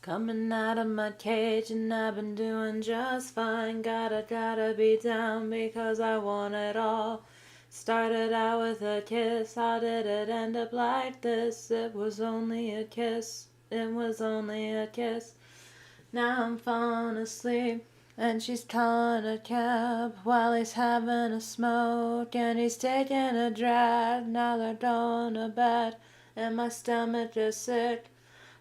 Coming out of my cage and I've been doing just fine. Gotta be down because I want it all. Started out with a kiss, how did it end up like this? It was only a kiss, it was only a kiss. Now I'm falling asleep and she's calling a cab while he's having a smoke and he's taking a drag. Now they're going to bed and my stomach is sick.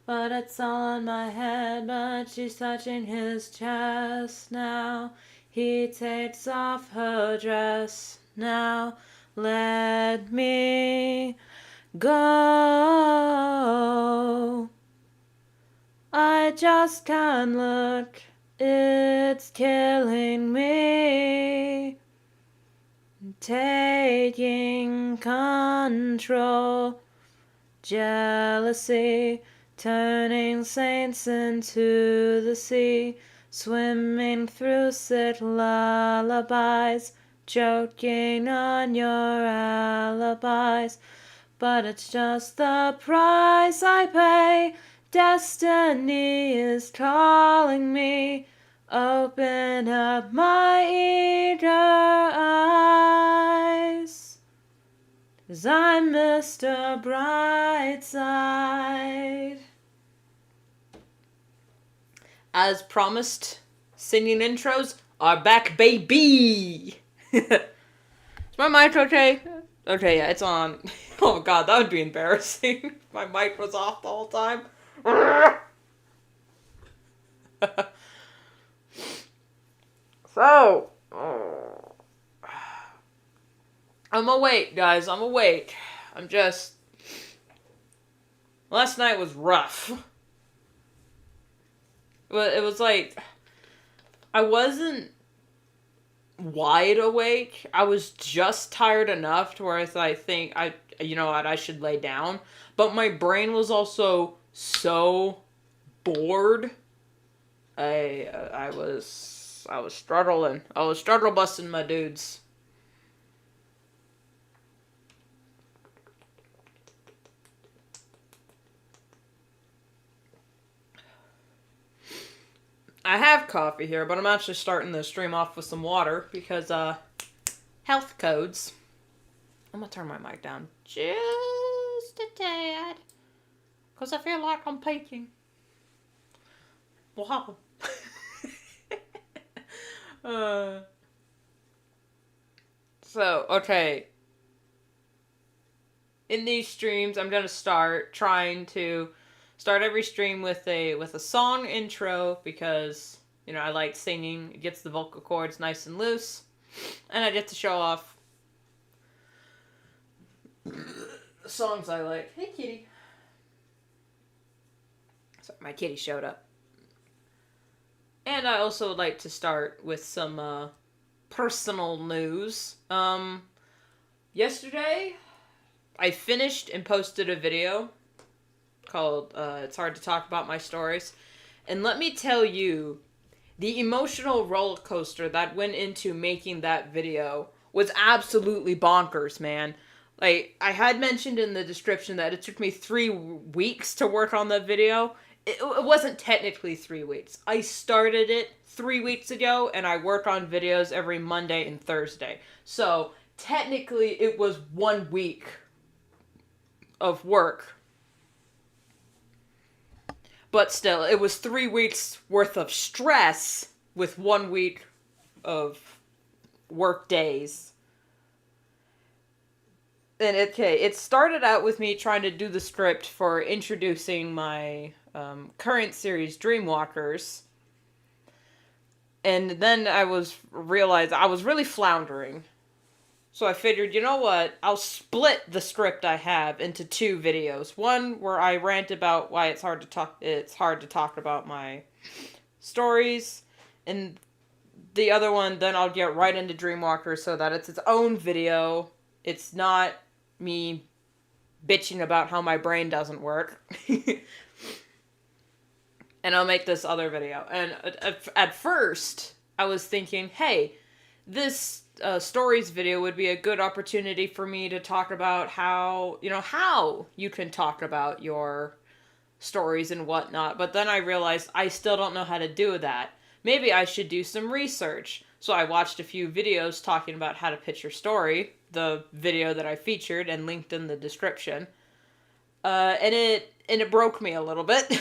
But it's all on my head, but she's touching his chest now. He takes off her dress now. Let me go. I just can't look. It's killing me. Taking control. Jealousy. Turning saints into the sea, swimming through sick lullabies, choking on your alibis. But it's just the price I pay. Destiny is calling me. Open up my eager eyes, 'cause I'm Mr. Brightside. As promised, singing intros are back, baby! Is my mic okay? Okay, yeah, it's on. Oh god, that would be embarrassing. My mic was off the whole time. So, I'm awake, guys. I'm awake. Last night was rough. But it was like, I wasn't wide awake. I was just tired enough to where I think, you know what, I should lay down. But my brain was also so bored. I was struggling. I was struggle busting my dudes. I have coffee here, but I'm actually starting the stream off with some water because, health codes. I'm gonna turn my mic down just a tad, because I feel like I'm peeking. Wow. So, okay. In these streams, I'm gonna start trying to start every stream with a song intro because, you know, I like singing. It gets the vocal cords nice and loose. And I get to show off songs I like. Hey, kitty. Sorry, my kitty showed up. And I also like to start with some personal news. Yesterday, I finished and posted a video called It's Hard to Talk About My Stories. And let me tell you, the emotional roller coaster that went into making that video was absolutely bonkers, man. Like, I had mentioned in the description that it took me 3 weeks to work on that video. It wasn't technically 3 weeks. I started it 3 weeks ago, and I work on videos every Monday and Thursday. So, technically, it was 1 week of work. But still, it was 3 weeks worth of stress with 1 week of work days. And it started out with me trying to do the script for introducing my current series, Dreamwalkers. And then I realized I was really floundering. So I figured, you know what, I'll split the script I have into 2 videos. One where I rant about why it's hard to talk about my stories, and the other one, then I'll get right into Dreamwalker so that it's its own video. It's not me bitching about how my brain doesn't work. And I'll make this other video. And at first, I was thinking, hey, this stories video would be a good opportunity for me to talk about how you can talk about your stories and whatnot, but then I realized I still don't know how to do that. Maybe I should do some research. So I watched a few videos talking about how to pitch your story, the video that I featured and linked in the description. And it broke me a little bit.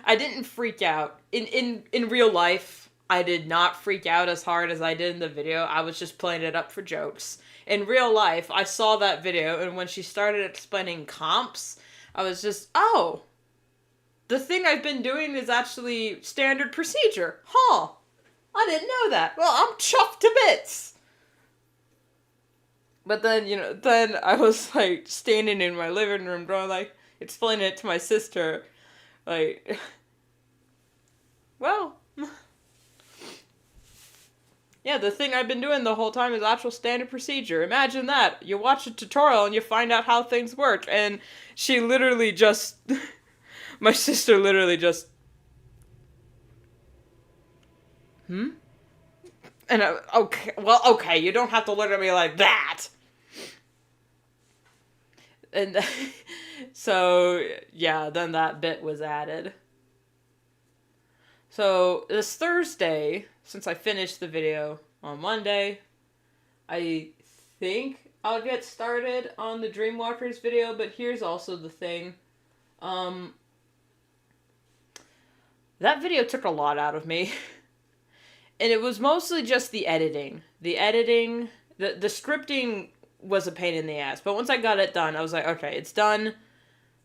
I didn't freak out. In real life, I did not freak out as hard as I did in the video. I was just playing it up for jokes. In real life, I saw that video, and when she started explaining comps, I was just, oh, the thing I've been doing is actually standard procedure. Huh. I didn't know that. Well, I'm chuffed to bits. But then, then I was, like, standing in my living room, drawing, like, explaining it to my sister. Like, well, yeah, the thing I've been doing the whole time is actual standard procedure. Imagine that. You watch a tutorial and you find out how things work. And she literally just, my sister literally just, And okay, you don't have to look at me like that. And so, yeah, then that bit was added. So, this Thursday, since I finished the video on Monday, I think I'll get started on the Dreamwalkers video, but here's also the thing. That video took a lot out of me. And it was mostly just the editing. The scripting was a pain in the ass. But once I got it done, I was like, okay, it's done.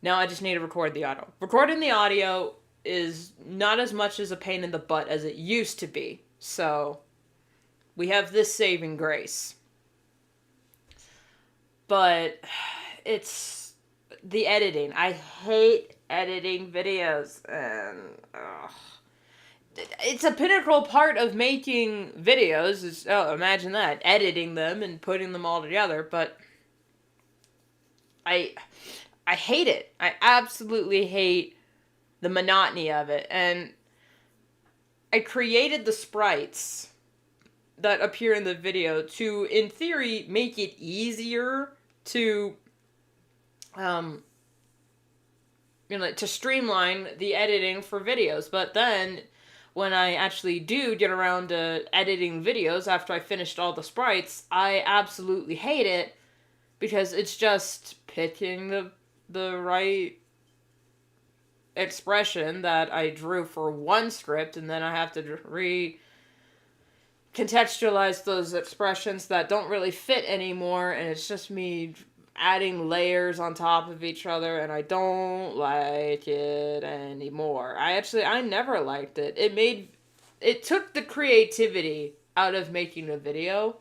Now I just need to record the audio. Recording the audio is not as much as a pain in the butt as it used to be. So, we have this saving grace. But, it's the editing. I hate editing videos. And, it's a pinnacle part of making videos. Imagine that. Editing them and putting them all together. But I hate it. I absolutely hate the monotony of it. And I created the sprites that appear in the video to, in theory, make it easier to, to streamline the editing for videos. But then, when I actually do get around to editing videos after I finished all the sprites, I absolutely hate it because it's just picking the right expression that I drew for one script, and then I have to recontextualize those expressions that don't really fit anymore, and it's just me adding layers on top of each other, and I don't like it anymore. I never liked it. It took the creativity out of making a video,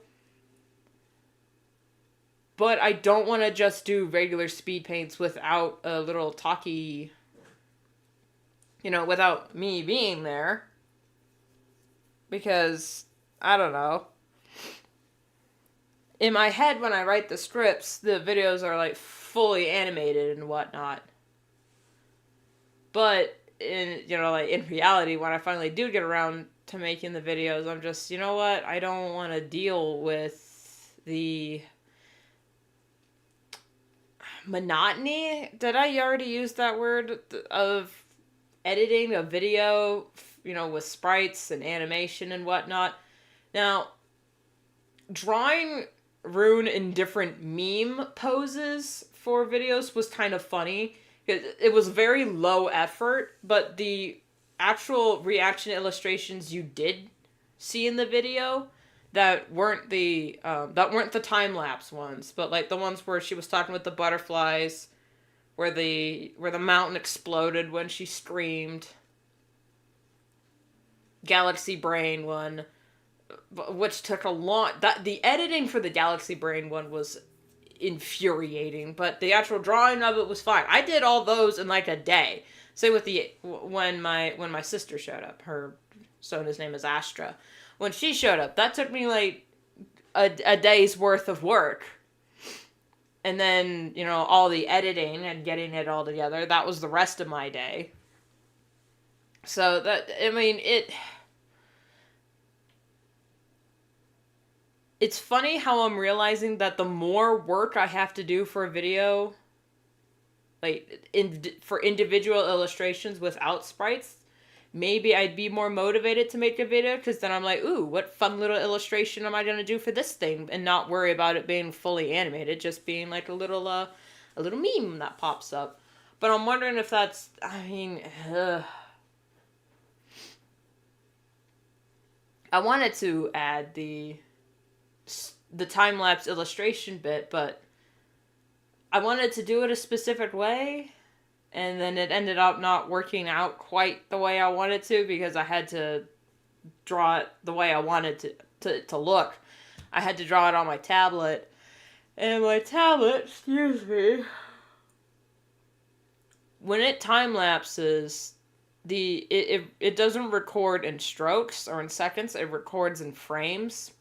but I don't want to just do regular speed paints without a little talky, without me being there, because, I don't know. In my head, when I write the scripts, the videos are, like, fully animated and whatnot. But, in reality, when I finally do get around to making the videos, I'm just, you know what? I don't want to deal with the monotony. Did I already use that word? Of editing a video, with sprites and animation and whatnot. Now, drawing Rune in different meme poses for videos was kind of funny. It was very low effort, but the actual reaction illustrations you did see in the video that weren't the time-lapse ones, but like the ones where she was talking with the butterflies, where the mountain exploded when she screamed, Galaxy Brain one, which took a long... the editing for the Galaxy Brain one was infuriating, but the actual drawing of it was fine. I did all those in like a day. Same with when my sister showed up. Her Sona's name is Astra. When she showed up, that took me like a day's worth of work. And then, all the editing and getting it all together, that was the rest of my day. So it's funny how I'm realizing that the more work I have to do for a video, like, for individual illustrations without sprites, maybe I'd be more motivated to make a video, because then I'm like, ooh, what fun little illustration am I going to do for this thing? And not worry about it being fully animated, just being like a little meme that pops up. But I'm wondering if that's, I mean, I wanted to add the time-lapse illustration bit, but I wanted to do it a specific way, and then it ended up not working out quite the way I wanted to, because I had to draw it the way I wanted to look. I had to draw it on my tablet, and my tablet, excuse me, when it time lapses, it doesn't record in strokes or in seconds, it records in frames.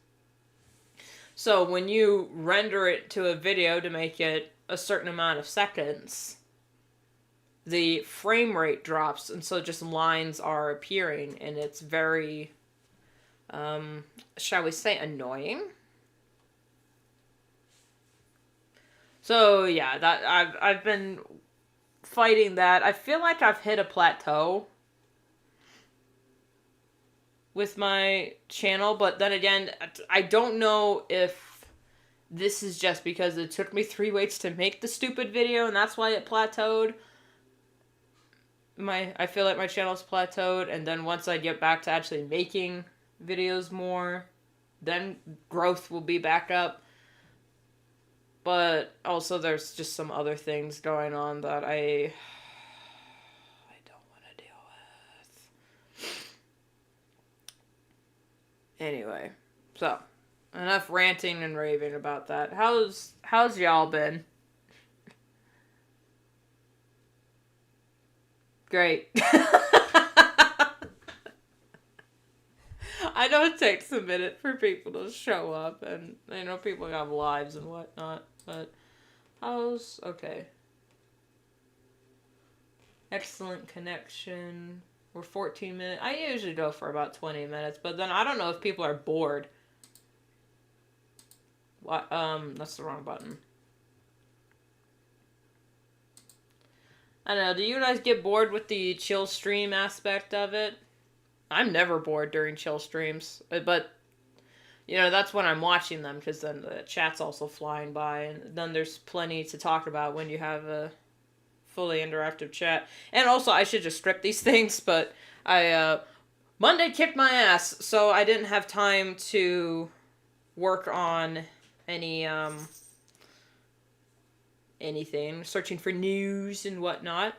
So when you render it to a video to make it a certain amount of seconds, the frame rate drops, and so just lines are appearing, and it's very, shall we say, annoying. So yeah, that I've been fighting that. I feel like I've hit a plateau with my channel, but then again, I don't know if this is just because it took me 3 weeks to make the stupid video and that's why it plateaued. I feel like my channel's plateaued, and then once I get back to actually making videos more, then growth will be back up. But also there's just some other things going on that I don't want to deal with. Anyway, so enough ranting and raving about that. How's y'all been? Great. I know it takes a minute for people to show up, and I know people have lives and whatnot, but okay. Excellent connection. We're 14 minutes. I usually go for about 20 minutes, but then I don't know if people are bored. What? That's the wrong button. I don't know, do you guys get bored with the chill stream aspect of it? I'm never bored during chill streams, but, you know, that's when I'm watching them, because then the chat's also flying by, and then there's plenty to talk about when you have a fully interactive chat. And also, I should just strip these things, but Monday kicked my ass, so I didn't have time to work on anything, searching for news and whatnot.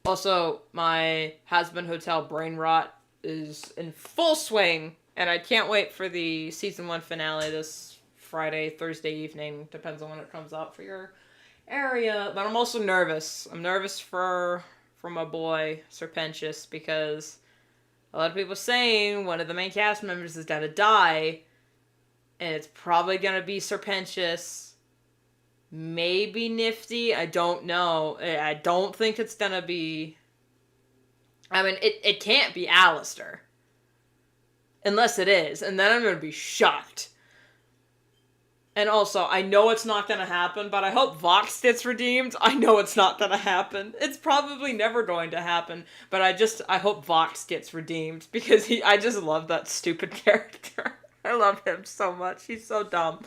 Also, my Has-Been Hotel brain rot is in full swing, and I can't wait for the season 1 finale this Friday, Thursday evening. Depends on when it comes out for your area. But I'm also nervous. I'm nervous for my boy, Serpentious, because a lot of people are saying one of the main cast members is gonna die, and it's probably gonna be Serpentious. Maybe Nifty, I don't know. I don't think it's gonna be... I mean, it can't be Alistair. Unless it is, and then I'm gonna be shocked. And also, I know it's not gonna happen, but I hope Vox gets redeemed. I know it's not gonna happen. It's probably never going to happen, but I hope Vox gets redeemed, because I just love that stupid character. I love him so much. He's so dumb.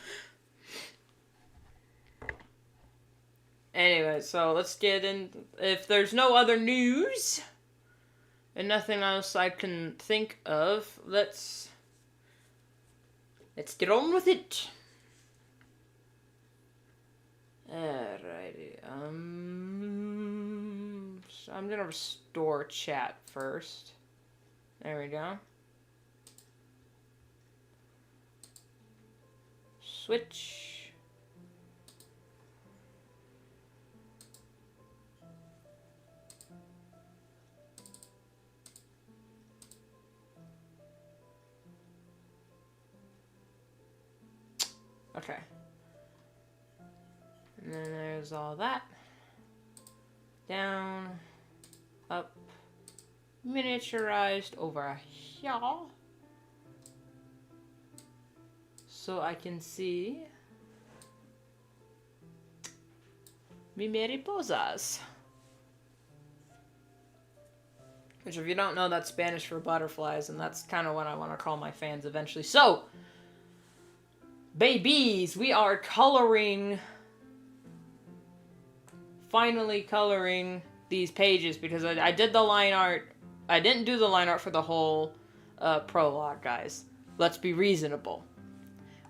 Anyway, so let's get in. If there's no other news and nothing else I can think of, let's get on with it. Alrighty. So I'm gonna restore chat first. There we go. Switch. Okay. And then there's all that. Down, up, miniaturized over here. So I can see Mi mariposas. Which, if you don't know, that's Spanish for butterflies, and that's kind of what I want to call my fans eventually. So, babies, we are coloring, finally coloring these pages, because I did the line art. I didn't do the line art for the whole prologue, guys. Let's be reasonable.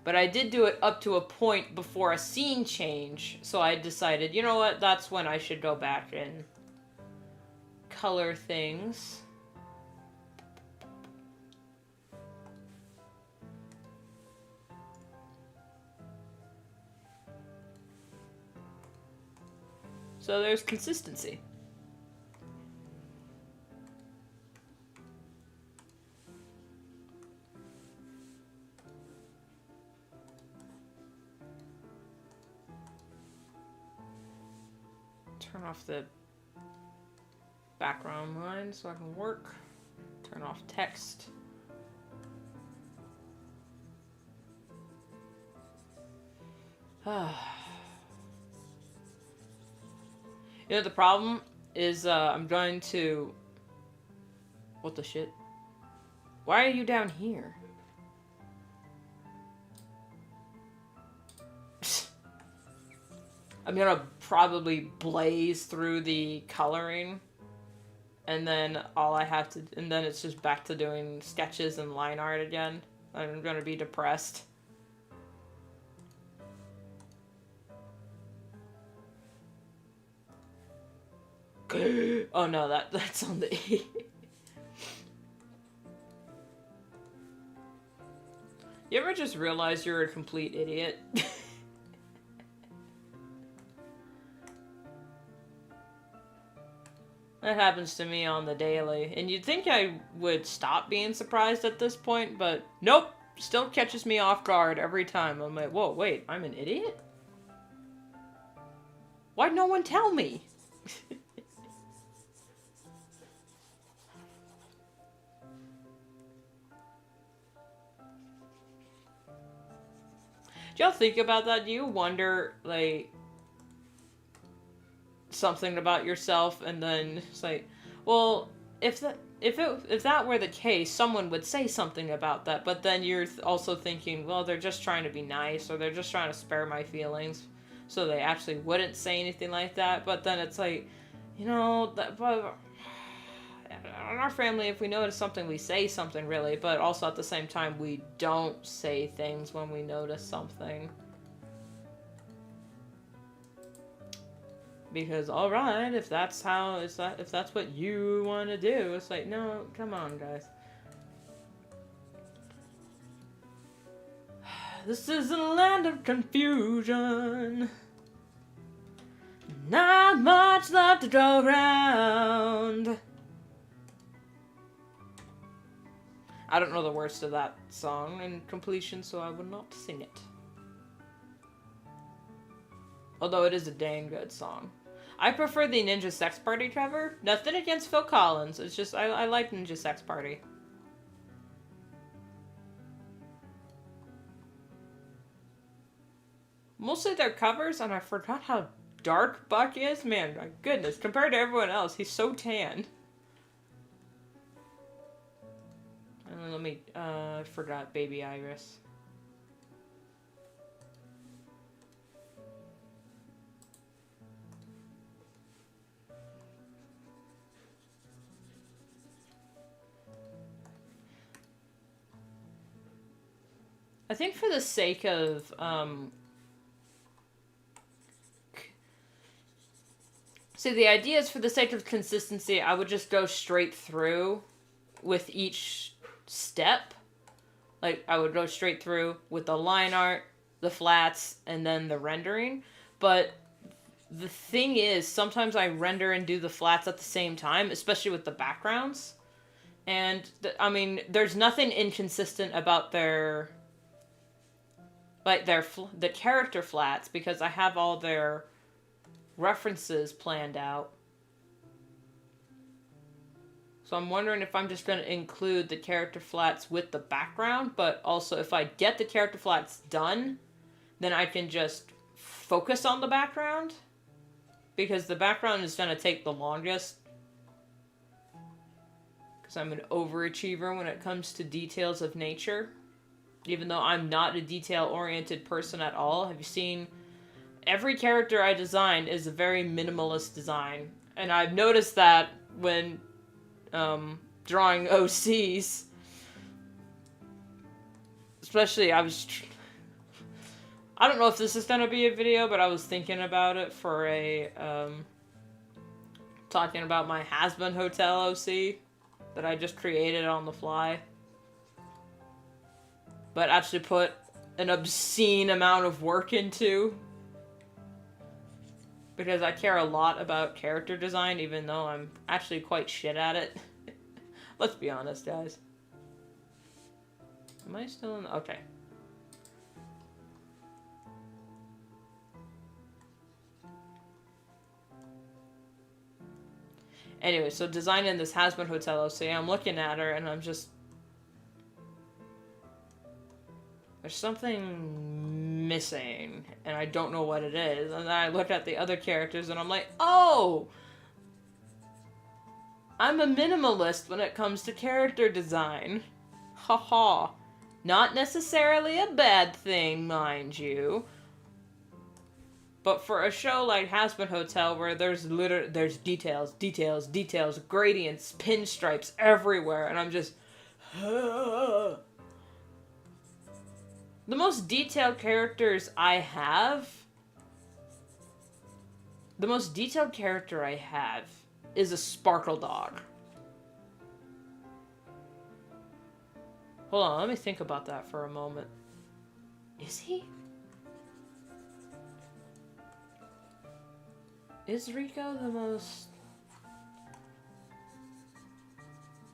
But I did do it up to a point before a scene change, so I decided, you know what, that's when I should go back and color things. So there's consistency. Turn off the background line so I can work. Turn off text. You know, the problem is I'm going to... What the shit? Why are you down here? I'm gonna probably blaze through the coloring, and then and then it's just back to doing sketches and line art again. I'm gonna be depressed. Oh no, that's on the E. You ever just realize you're a complete idiot? That happens to me on the daily, and you'd think I would stop being surprised at this point, but nope, still catches me off guard every time. I'm like, whoa, wait, I'm an idiot? Why'd no one tell me? Do y'all think about that? Do you wonder, like, something about yourself, and then it's like, well, if that were the case, someone would say something about that, but then you're also thinking, well, they're just trying to be nice, or they're just trying to spare my feelings, so they actually wouldn't say anything like that. But then it's like, you know, but in our family, if we notice something, we say something, really, but also at the same time, we don't say things when we notice something. Because, alright, if that's what you want to do, it's like, no, come on, guys. This is a land of confusion. Not much left to go around. I don't know the words to that song in completion, so I will not sing it. Although it is a dang good song. I prefer the Ninja Sex Party cover. Nothing against Phil Collins. It's just, I like Ninja Sex Party. Mostly their covers, and I forgot how dark Buck is. Man, my goodness. Compared to everyone else, he's so tan. And then let me, I forgot Baby Iris. I think for the sake of, see, the idea is for the sake of consistency, I would just go straight through with each step. Like, I would go straight through with the line art, the flats, and then the rendering. But the thing is, sometimes I render and do the flats at the same time, especially with the backgrounds. And, I mean, there's nothing inconsistent about their... like the character flats, because I have all their references planned out. So I'm wondering if I'm just going to include the character flats with the background, but also if I get the character flats done, then I can just focus on the background. because the background is going to take the longest. Because I'm an overachiever when it comes to details of nature. Even though I'm not a detail-oriented person at all. Have you seen... Every character I design is a very minimalist design. And I've noticed that when drawing OCs. Especially, I don't know if this is going to be a video, but I was thinking about it for a... talking about my Has-Been Hotel OC that I just created on the fly. But actually put an obscene amount of work into. Because I care a lot about character design, even though I'm actually quite shit at it. Let's be honest, guys. Am I still in... Okay. Anyway, so designing this Has-Been Hotel OC, I'm looking at her and I'm just... There's something missing, and I don't know what it is. And then I look at the other characters, and I'm like, oh! I'm a minimalist when it comes to character design. Haha. Not necessarily a bad thing, mind you. But for a show like Has-Been Hotel, where there's details, gradients, pinstripes everywhere, and I'm just... The most detailed characters I have... The most detailed character I have is a Sparkle Dog. Hold on, let me think about that for a moment. Is he? Is Rico the most...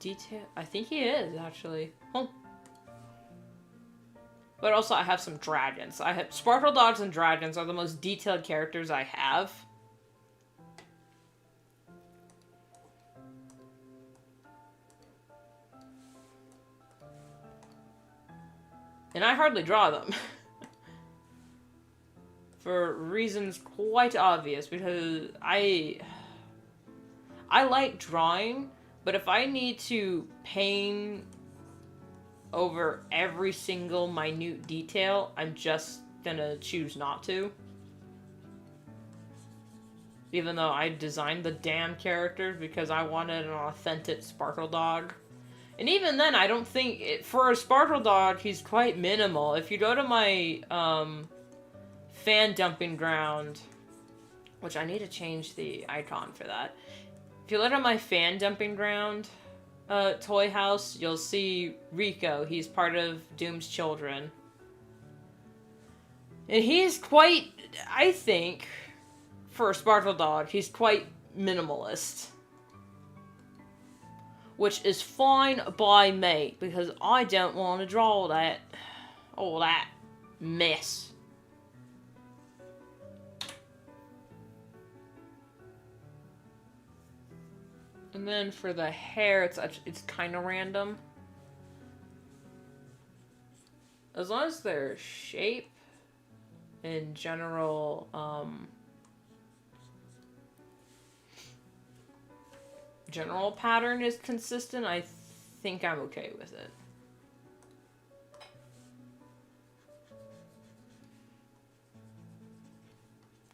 detailed? I think he is, actually. Huh. But also, I have some dragons. I have Sparkle Dogs and dragons are the most detailed characters I have. And I hardly draw them. For reasons quite obvious, because I like drawing, but if I need to paint over every single minute detail, I'm just gonna choose not to. Even though I designed the damn characters because I wanted an authentic Sparkle Dog. And even then, I don't think... for a Sparkle Dog, he's quite minimal. If you go to my fan dumping ground, which I need to change the icon for that. If you look at my fan dumping ground toy house, you'll see Rico. He's part of Doom's Children. And he's quite, I think, for a Sparkle Dog, he's quite minimalist. Which is fine by me, because I don't want to draw all that mess. And then for the hair, it's kind of random. As long as their shape and general, general pattern is consistent, I think I'm okay with it.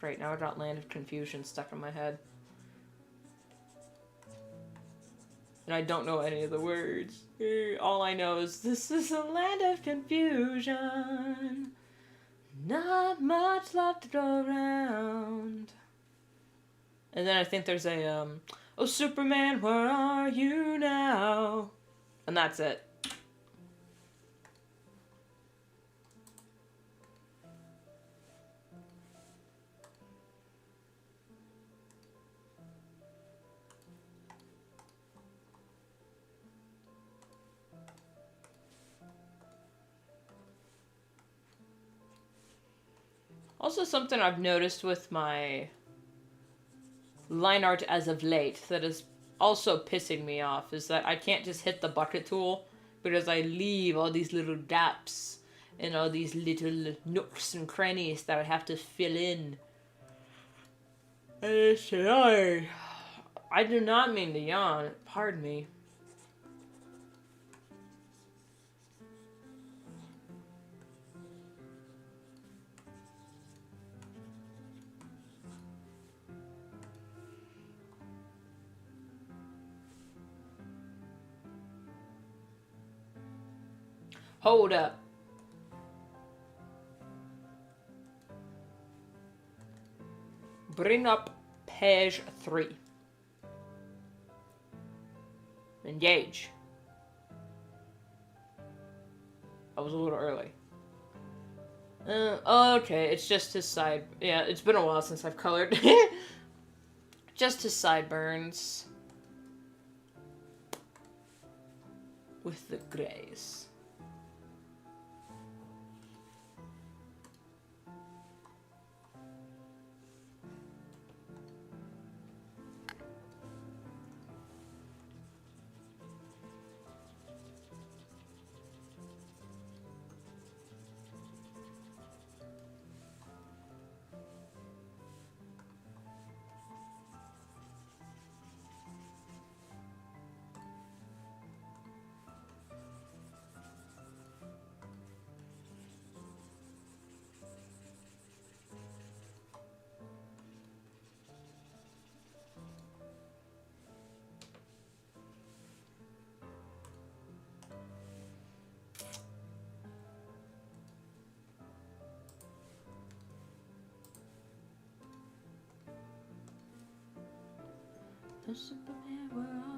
Right, now I got Land of Confusion stuck in my head. And I don't know any of the words. All I know is, this is a land of confusion. Not much left to go around. And then I think there's a, oh Superman, where are you now? And that's it. Also, something I've noticed with my line art as of late that is also pissing me off is that I can't just hit the bucket tool because I leave all these little gaps and all these little nooks and crannies that I have to fill in. It's annoying. I do not mean to yawn. Pardon me. Hold up. Bring up page 3. Engage. I was a little early. Okay, it's just his side. Yeah, it's been a while since I've colored. Just his sideburns. With the grays. Superman, where are you now?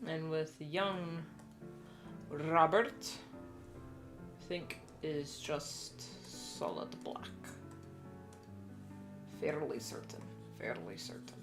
And with young Robert, I think is just solid black. Fairly certain. Fairly certain.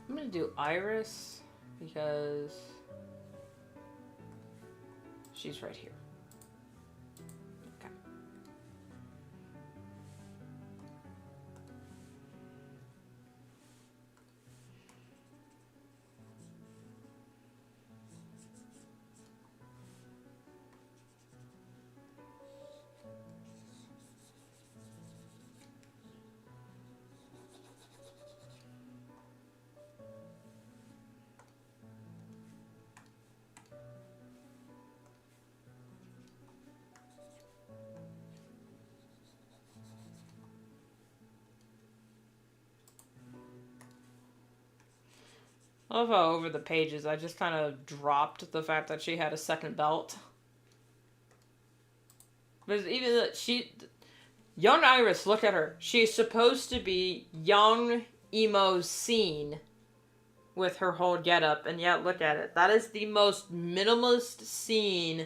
I'm gonna do Iris because she's right here. Okay. I love how over the pages I just kind of dropped the fact that she had a second belt. Because even young Iris, look at her. She's supposed to be young, emo scene with her whole getup, and yet look at it. That is the most minimalist scene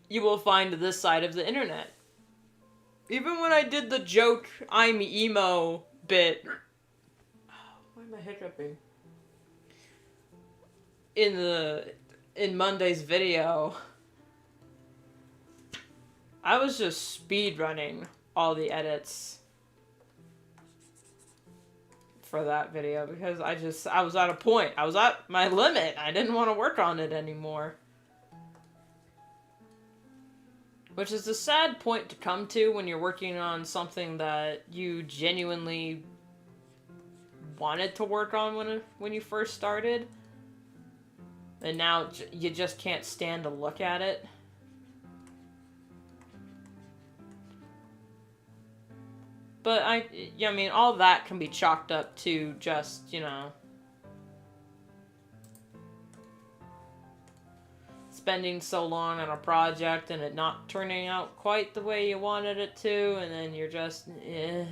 you will find this side of the internet. Even when I did the joke, I'm emo bit. Why am I hiccuping? In Monday's video, I was just speed running all the edits for that video because I was at a point. I was at my limit. I didn't want to work on it anymore. Which is a sad point to come to when you're working on something that you genuinely wanted to work on when you first started. And now you just can't stand to look at it. But I mean, all that can be chalked up to just, you know, spending so long on a project and it not turning out quite the way you wanted it to, and then you're just, eh.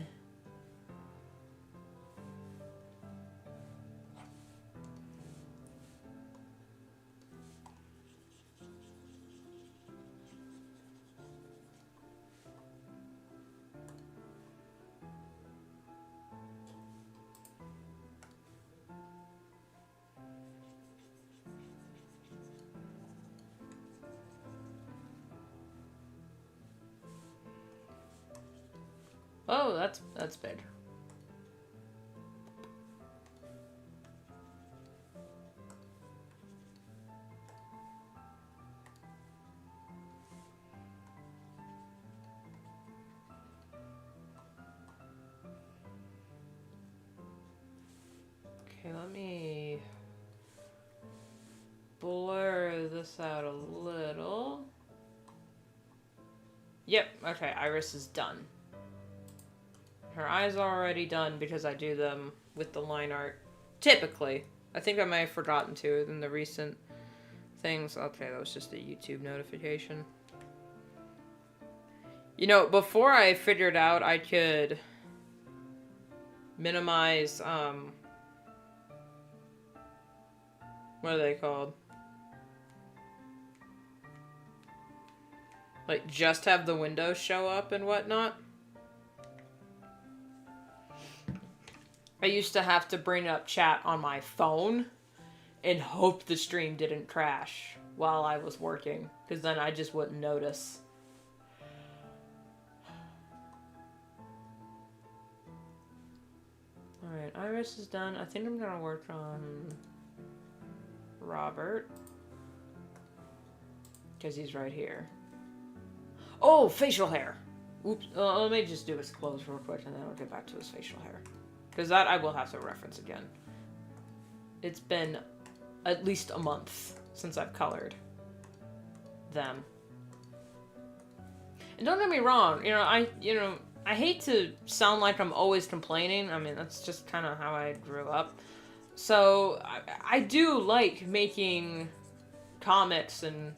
Oh, that's big. Okay, let me blur this out a little. Yep, okay, Iris is done. Her eyes are already done because I do them with the line art. Typically. I think I might have forgotten to in the recent things. Okay, that was just a YouTube notification. You know, before I figured out I could minimize, what are they called? Like, just have the windows show up and whatnot. I used to have to bring up chat on my phone and hope the stream didn't crash while I was working, because then I just wouldn't notice. Alright, Iris is done. I think I'm gonna work on Robert, because he's right here. Oh, facial hair! Oops, let me just do his clothes real quick and then I'll get back to his facial hair. Because that I will have to reference again. It's been at least a month since I've colored them. And don't get me wrong, I hate to sound like I'm always complaining. I mean, that's just kind of how I grew up. So, I do like making comics and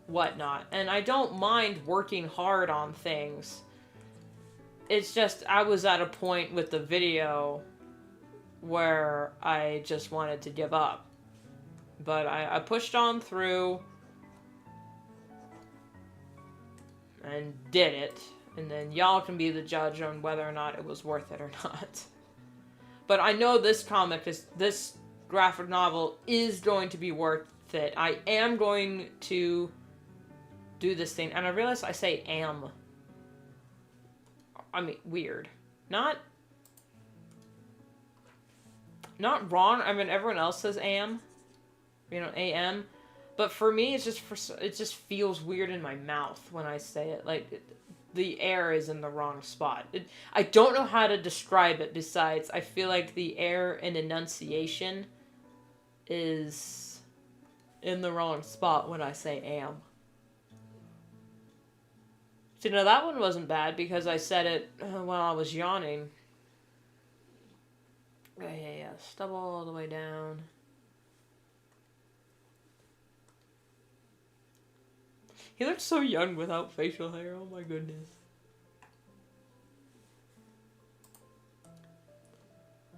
whatnot. And I don't mind working hard on things. It's just, I was at a point with the video where I just wanted to give up. But I pushed on through and did it. And then y'all can be the judge on whether or not it was worth it or not. But I know this this graphic novel is going to be worth it. I am going to do this thing. And I realize I say am. I mean, weird. Not wrong. I mean, everyone else says am. You know, am. But for me, it just feels weird in my mouth when I say it. Like, the air is in the wrong spot. I don't know how to describe it besides I feel like the air and enunciation is in the wrong spot when I say am. So, that one wasn't bad because I said it while I was yawning. Yeah. Stubble all the way down. He looks so young without facial hair. Oh my goodness.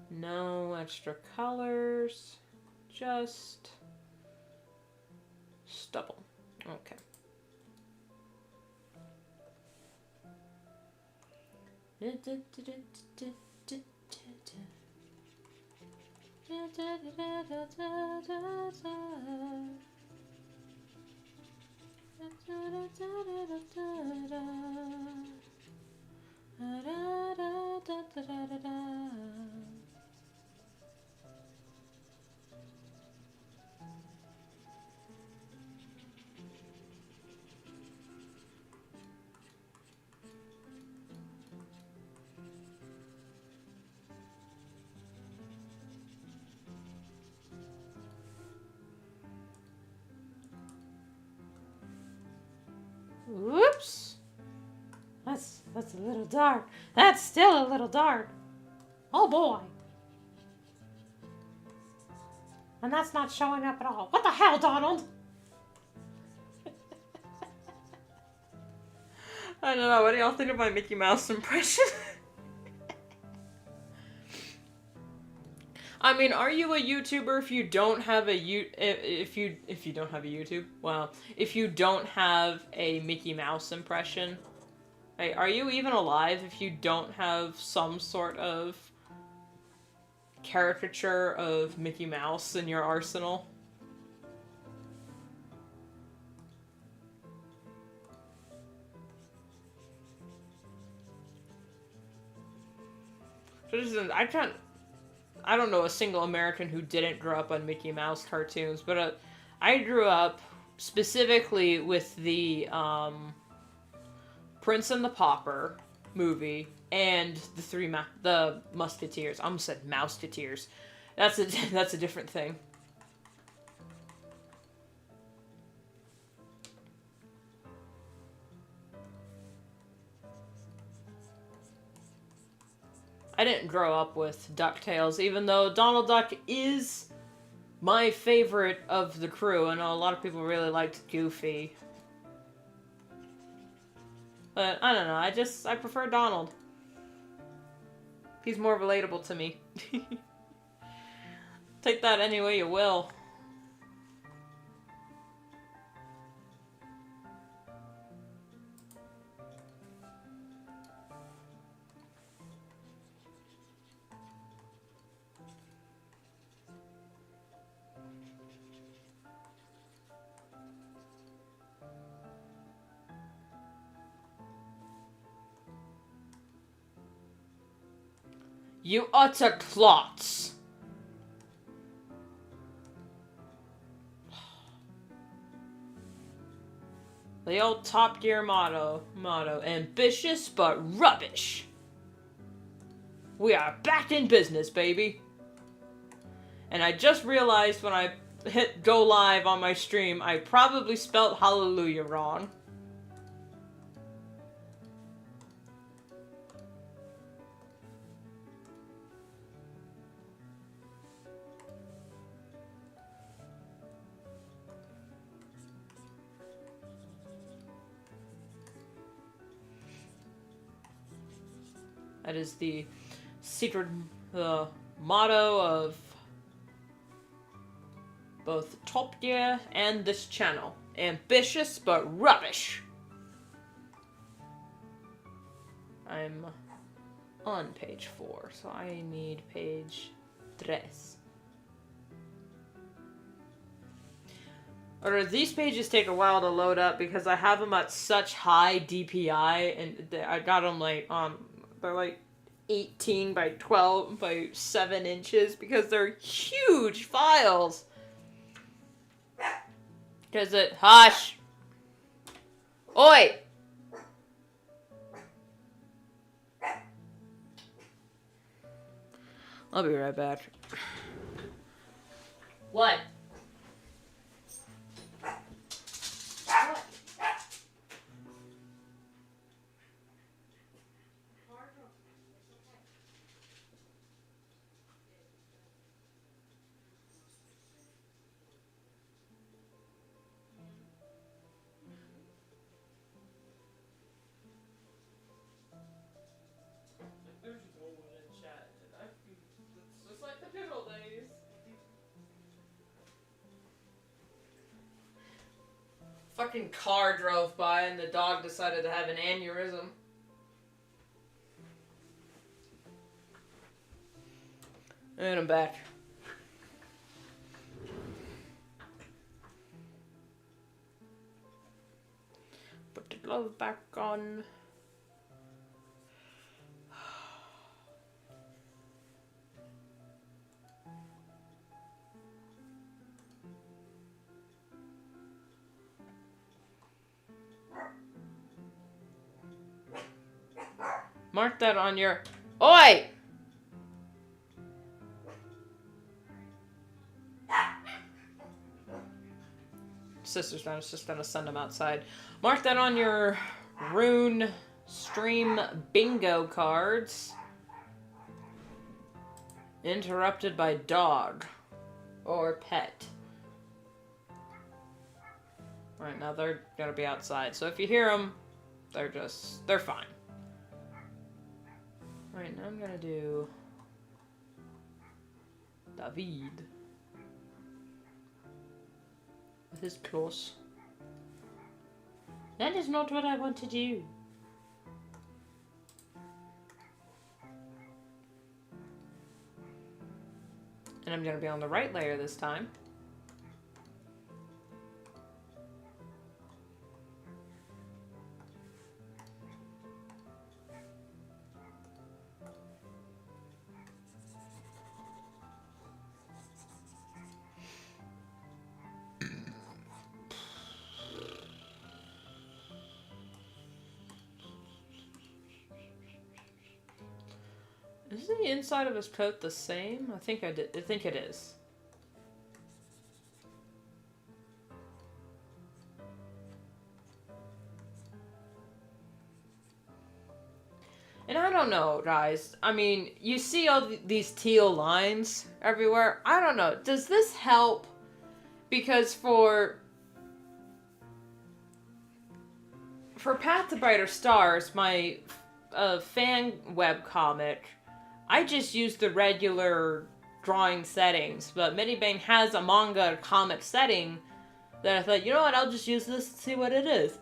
No extra colors. Just stubble. Okay. That's a little dark. That's still a little dark. Oh boy. And that's not showing up at all. What the hell, Donald? I don't know. What do y'all think of my Mickey Mouse impression? I mean, are you a YouTuber if you don't have a if you don't have a YouTube? Well, if you don't have a Mickey Mouse impression, like, are you even alive if you don't have some sort of caricature of Mickey Mouse in your arsenal? I don't know a single American who didn't grow up on Mickey Mouse cartoons, but I grew up specifically with the Prince and the Pauper movie and the Musketeers. I almost said Mouseketeers. That's a different thing. I didn't grow up with DuckTales, even though Donald Duck is my favorite of the crew. I know a lot of people really liked Goofy. But, I don't know, I prefer Donald. He's more relatable to me. Take that any way you will. You utter clots! The old Top Gear motto, ambitious but rubbish. We are back in business, baby. And I just realized when I hit go live on my stream, I probably spelled hallelujah wrong. That is the secret, motto of both Top Gear and this channel. Ambitious, but rubbish. I'm on page 4, so I need page 3. Or these pages take a while to load up because I have them at such high DPI, and I got them like they're like 18 by 12 by 7 inches because they're huge files. Hush! Oi! I'll be right back. What? Fucking car drove by and the dog decided to have an aneurysm. And I'm back. Put the glove back on. Mark that on your... Oi! Sister's just gonna send him outside. Mark that on your rune Stream bingo cards. Interrupted by dog. Or pet. Right, now they're gonna be outside. So if you hear them, they're fine. Alright, now I'm gonna do David. With his claws. That is not what I want to do. And I'm gonna be on the right layer this time. Is the inside of his coat the same? I think it is. And I don't know, guys. I mean, you see all these teal lines everywhere. I don't know. Does this help? Because for Path to Brighter Stars, my fan webcomic, I just used the regular drawing settings, but Minibane has a manga comic setting that I thought, you know what, I'll just use this and see what it is.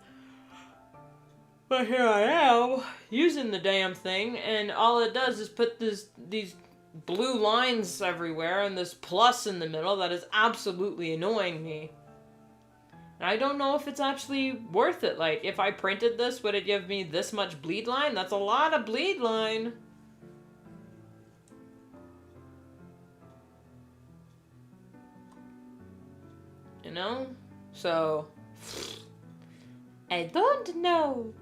But here I am, using the damn thing, and all it does is put these blue lines everywhere and this plus in the middle that is absolutely annoying me. And I don't know if it's actually worth it. Like, if I printed this, would it give me this much bleed line? That's a lot of bleed line. You know? So, I don't know.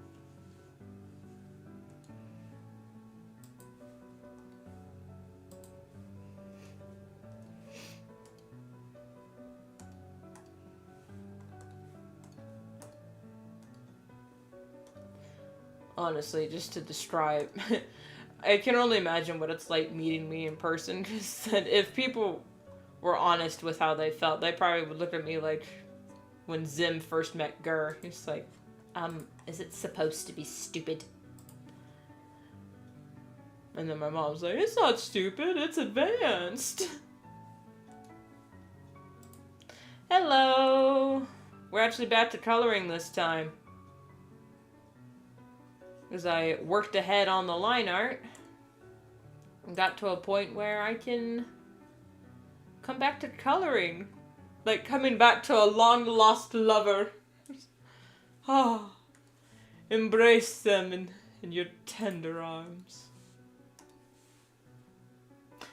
Honestly, just to describe, I can only imagine what it's like meeting me in person, because if people were honest with how they felt, they probably would look at me like when Zim first met Gur. He's like, is it supposed to be stupid? And then my mom's like, it's not stupid, it's advanced. Hello! We're actually back to coloring this time. Because I worked ahead on the line art and got to a point where I can come back to coloring. Like coming back to a long-lost lover. Ah, embrace them in your tender arms.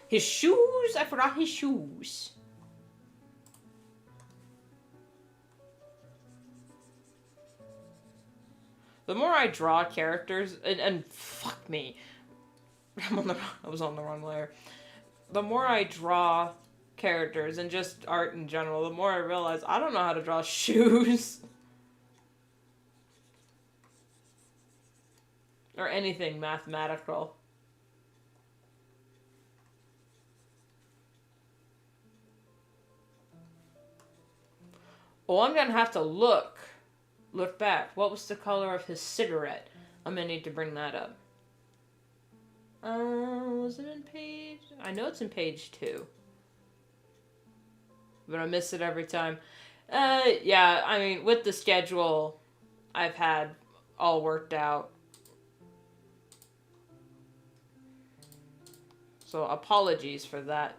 His shoes? I forgot his shoes. The more I draw characters, and fuck me, I was on the wrong layer. The more I draw characters and just art in general, the more I realize I don't know how to draw shoes. Or anything mathematical. Oh, I'm gonna have to look back. What was the color of his cigarette? I'm gonna need to bring that up. Was it in page? I know it's in page 2. But I miss it every time. Yeah, I mean, with the schedule I've had all worked out. So apologies for that.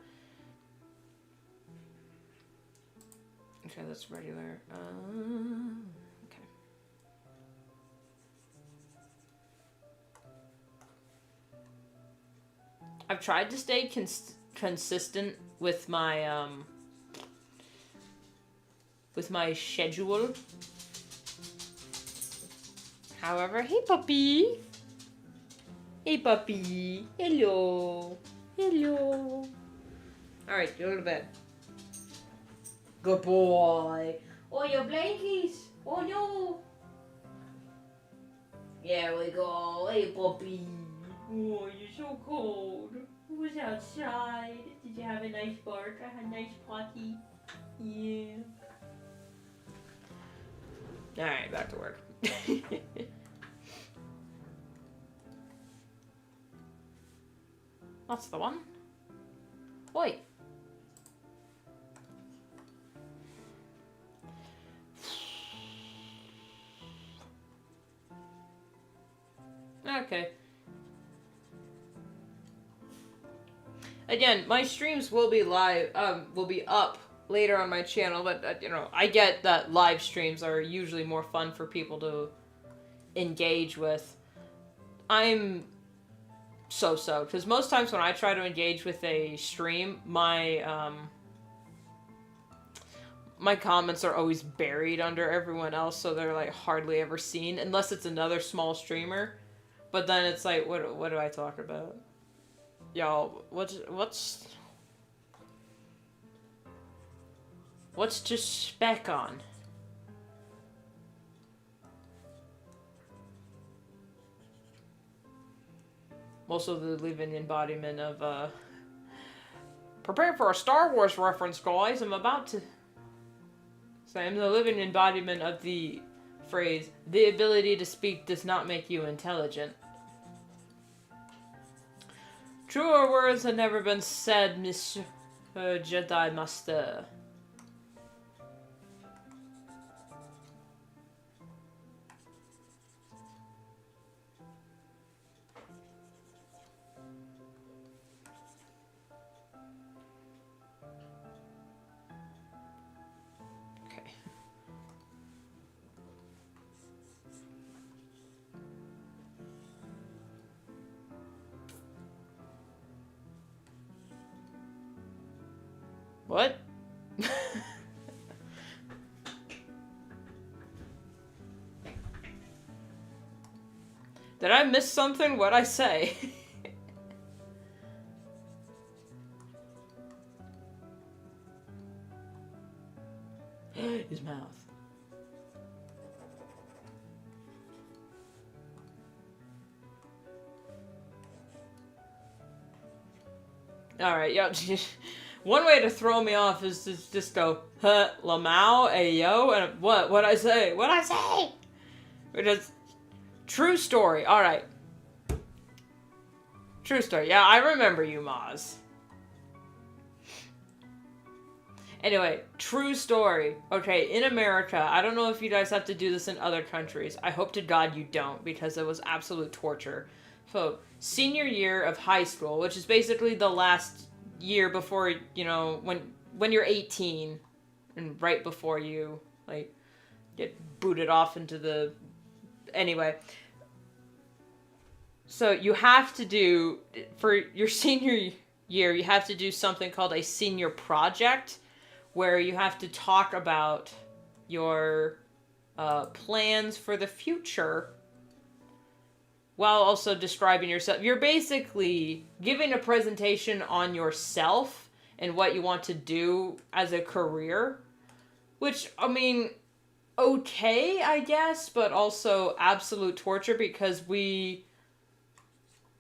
Okay, that's regular. Okay. I've tried to stay consistent with my schedule. However, hey puppy. Hey puppy. Hello. Hello. Alright, go to bed. Good boy. Oh, your blankies. Oh no. There we go. Hey, puppy. Oh, you're so cold. Who was outside? Did you have a nice bark? I had a nice potty. Yeah. Alright, back to work. That's the one. Wait. Okay. Again, my streams will be live, will be up later on my channel, but, you know, I get that live streams are usually more fun for people to engage with. I'm so-so, because most times when I try to engage with a stream, my, my comments are always buried under everyone else, so they're, like, hardly ever seen, unless it's another small streamer. But then it's like, what do I talk about? Y'all, what's to spec on? Also the living embodiment of, prepare for a Star Wars reference, guys. I'm about to say I'm the living embodiment of the phrase, the ability to speak does not make you intelligent. Truer words have never been said, Monsieur Jedi Master. Okay. What? Did I miss something? What'd I say? His mouth. Alright, yeah. One way to throw me off is to just go, huh, Lamau, ayo, and what'd I say? What'd I say? Which is, true story, alright. True story, yeah, I remember you, Maz. Anyway, true story. Okay, in America, I don't know if you guys have to do this in other countries. I hope to God you don't, because it was absolute torture. So, senior year of high school, which is basically the last year before, you know, when you're 18 and right before you, like, get booted off into the... Anyway. So you have to do, for your senior year, you have to do something called a senior project, where you have to talk about your plans for the future while also describing yourself. You're basically giving a presentation on yourself and what you want to do as a career. Which, I mean, okay, I guess, but also absolute torture because we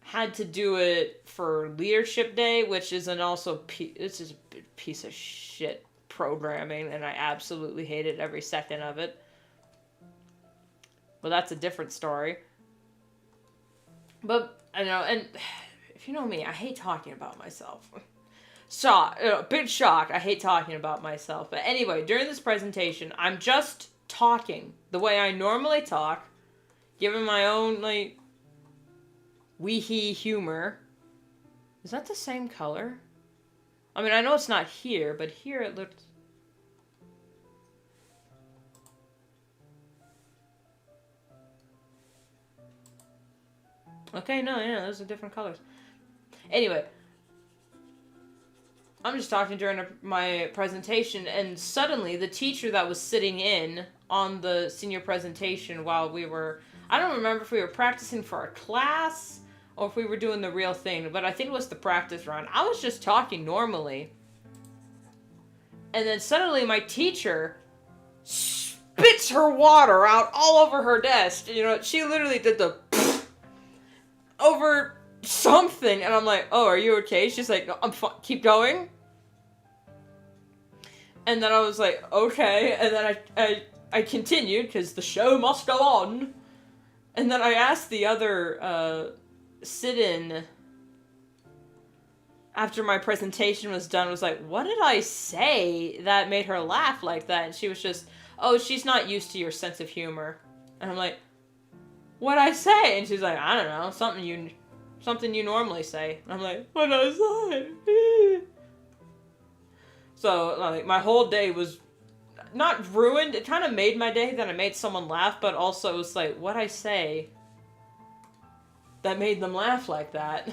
had to do it for Leadership Day, which is it's just a piece of shit programming, and I absolutely hated every second of it. But that's a different story. But, I know, and if you know me, I hate talking about myself. Big shock, I hate talking about myself. But anyway, during this presentation, I'm just talking the way I normally talk, giving my own, like, wee-hee humor. Is that the same color? I mean, I know it's not here, but here it looks... Okay, no, yeah, those are different colors. Anyway, I'm just talking during my presentation, and suddenly the teacher that was sitting in on the senior presentation while we were... I don't remember if we were practicing for a class or if we were doing the real thing, but I think it was the practice run. I was just talking normally. And then suddenly my teacher spits her water out all over her desk. You know, she literally did the over something, and I'm like, oh, are you okay? She's like, no, I'm fine. Keep going. And then I was like, okay. And then I continued, because the show must go on. And then I asked the other sit-in after my presentation was done, was like, what did I say that made her laugh like that? And she was just, oh, she's not used to your sense of humor. And I'm like, what'd I say? And she's like, I don't know, something you normally say. And I'm like, what'd I say? So, like, my whole day was not ruined. It kind of made my day that I made someone laugh, but also it was like, what'd I say that made them laugh like that?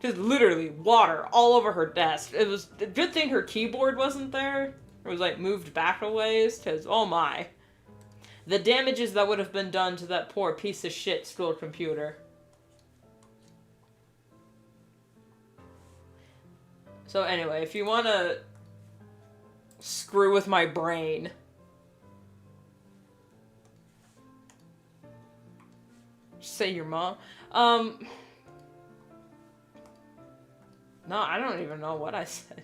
Just literally water all over her desk. It was a good thing her keyboard wasn't there. It was like moved back a ways, because oh my. The damages that would have been done to that poor piece of shit school computer. So anyway, if you want to screw with my brain, just say your mom. No, I don't even know what I said.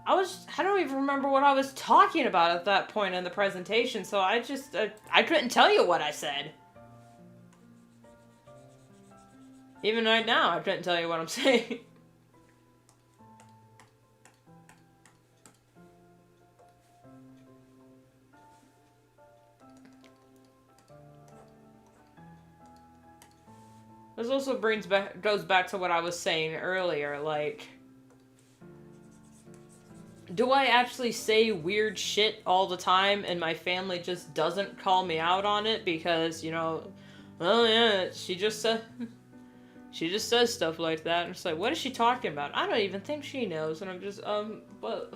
I don't even remember what I was talking about at that point in the presentation, so I couldn't tell you what I said. Even right now, I couldn't tell you what I'm saying. This also goes back to what I was saying earlier, like, do I actually say weird shit all the time and my family just doesn't call me out on it because, you know, well, yeah, she just says stuff like that, and it's like, what is she talking about? I don't even think she knows, and I'm just, but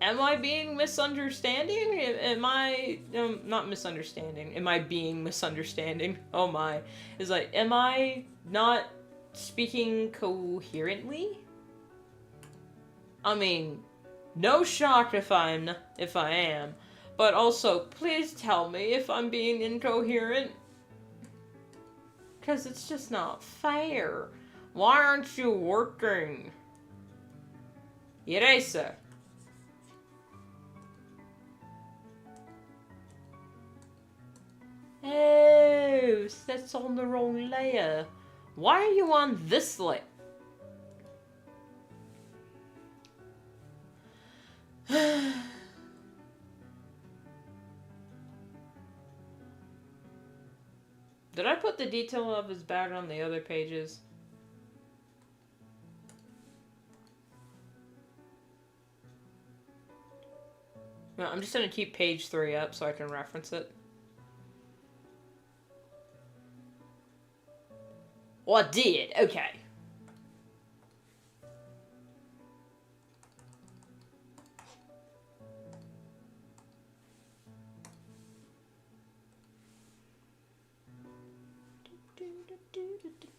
am I being misunderstanding? Am I, not misunderstanding. Am I being misunderstanding? Oh my. It's like, am I not speaking coherently? I mean, no shock if I am. But also, please tell me if I'm being incoherent. Because it's just not fair. Why aren't you working? Eraser. Oh, that's on the wrong layer. Why are you on this layer? Did I put the detail of his bag on the other pages? No, I'm just gonna keep page 3 up so I can reference it. Oh, I did. Okay.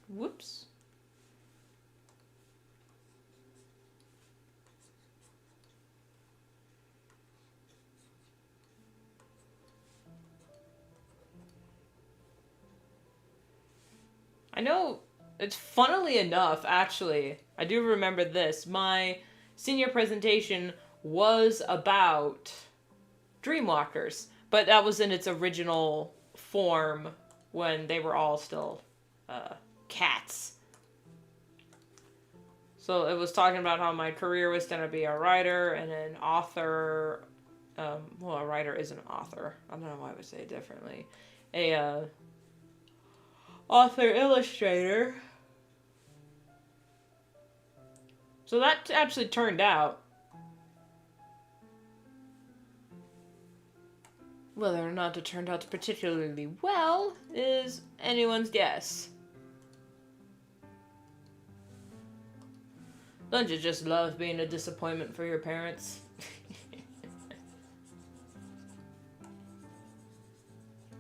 Whoops. I know, it's funnily enough, actually, I do remember this. My senior presentation was about Dreamwalkers, but that was in its original form when they were all still cats. So it was talking about how my career was going to be a writer and an author. Well, a writer is an author. I don't know why I would say it differently. A author illustrator. So that actually turned out. Whether or not it turned out particularly well is anyone's guess. Don't you just love being a disappointment for your parents?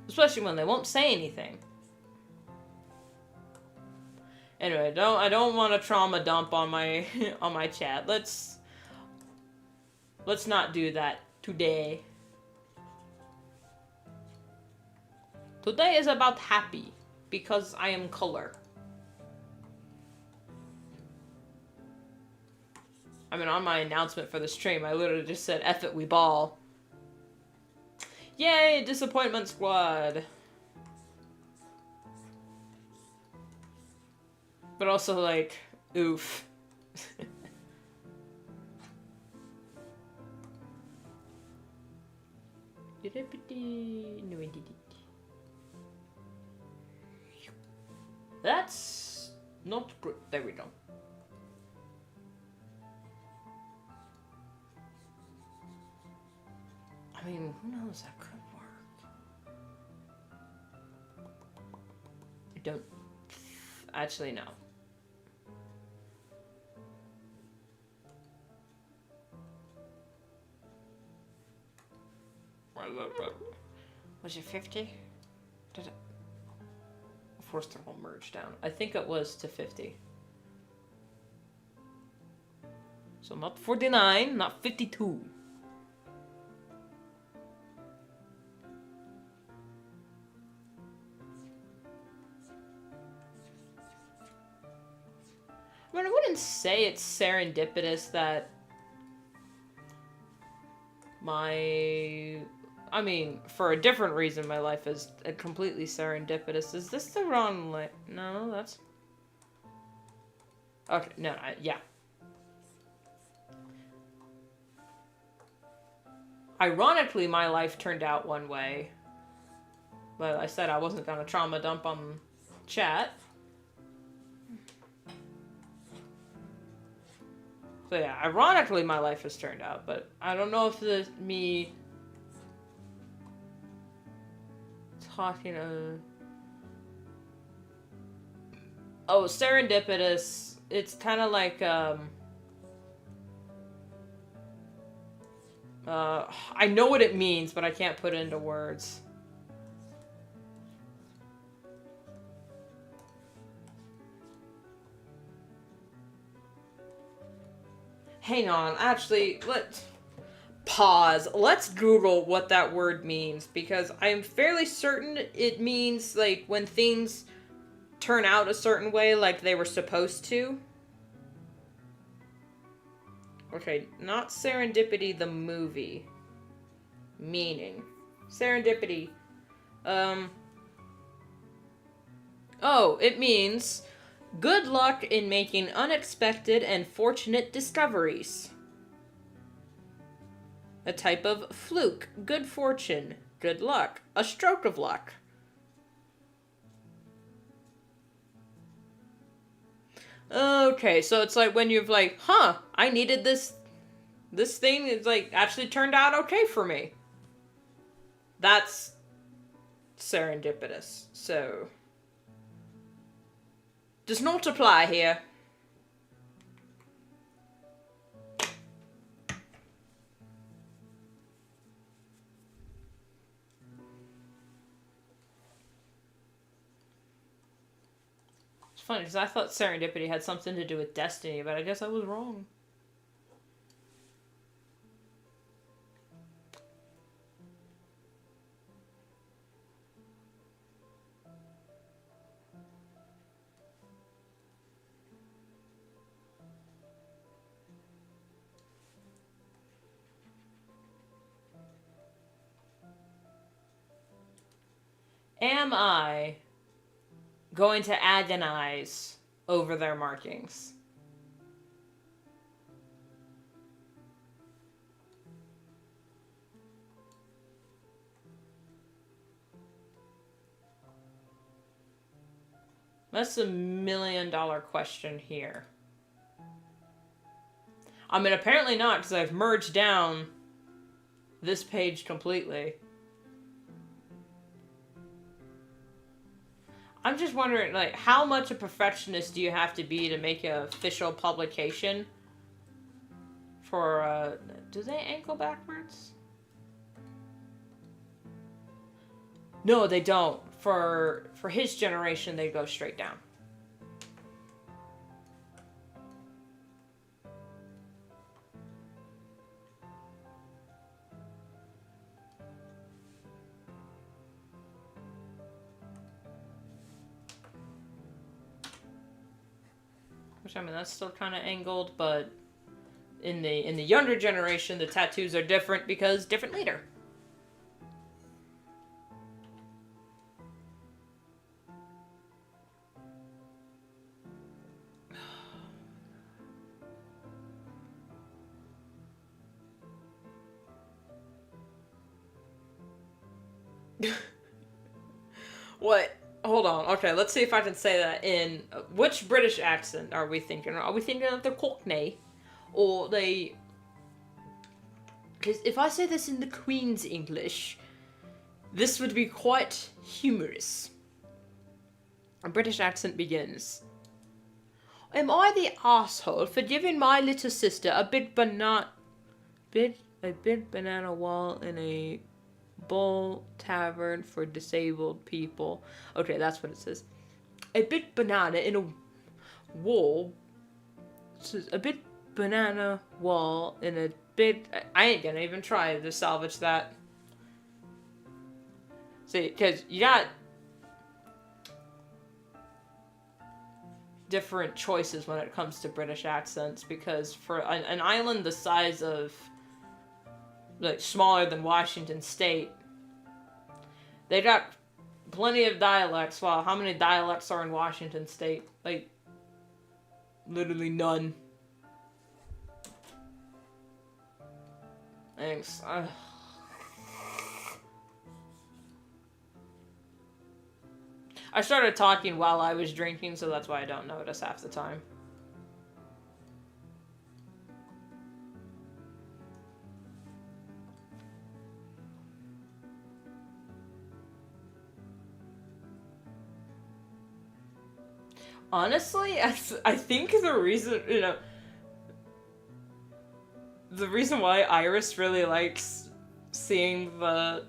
Especially when they won't say anything. Anyway, I don't want to trauma dump on my on my chat. Let's not do that today. Today is about happy because I am color. I mean, on my announcement for the stream, I literally just said, F it, we ball. Yay, Disappointment Squad. But also, like, oof. That's not good. There we go. I mean, who knows? That could work. I don't actually know. Was it 50? Did it? Of course, they're all merged down. I think it was to 50. So not 49, not 52. I mean, I wouldn't say it's serendipitous that I mean, for a different reason, my life is completely serendipitous. Is this the wrong No, that's... Okay, no, yeah. Ironically, my life turned out one way. But I said I wasn't gonna trauma dump on chat. So yeah, ironically my life has turned out, but I don't know if me talking oh, serendipitous, it's kind of like I know what it means, but I can't put it into words. Hang on, actually, let's pause. Let's Google what that word means, because I'm fairly certain it means, like, when things turn out a certain way, like they were supposed to. Okay, not Serendipity the movie. Meaning. Serendipity. Oh, it means good luck in making unexpected and fortunate discoveries. A type of fluke, good fortune, good luck, a stroke of luck. Okay, so it's like when you've like, huh, I needed this thing, it's like actually turned out okay for me. That's serendipitous, so does not apply here. It's funny because I thought serendipity had something to do with destiny, but I guess I was wrong. Am I going to agonize over their markings? That's a $1 million question here. I mean, apparently not, because I've merged down this page completely. I'm just wondering, like, how much a perfectionist do you have to be to make an official publication for, do they ankle backwards? No, they don't. For his generation, they go straight down. Which, I mean, that's still kind of angled, but in the younger generation, the tattoos are different because different leader. What? Hold on. Okay, let's see if I can say that in... which British accent are we thinking? Are we thinking of the Cockney? Or the... Because if I say this in the Queen's English, this would be quite humorous. A British accent begins. Am I the asshole for giving my little sister a big banana wall in a bull tavern for disabled people? Okay, that's what it says. A big banana in a wall. It says a big banana wall in a big... I ain't gonna even try to salvage that. See, because you got different choices when it comes to British accents, because for an island the size of, like, smaller than Washington State, they got plenty of dialects. Wow, how many dialects are in Washington State? Like, literally none. Thanks. I started talking while I was drinking, so that's why I don't notice half the time. Honestly, I think the reason, the reason why Iris really likes seeing the,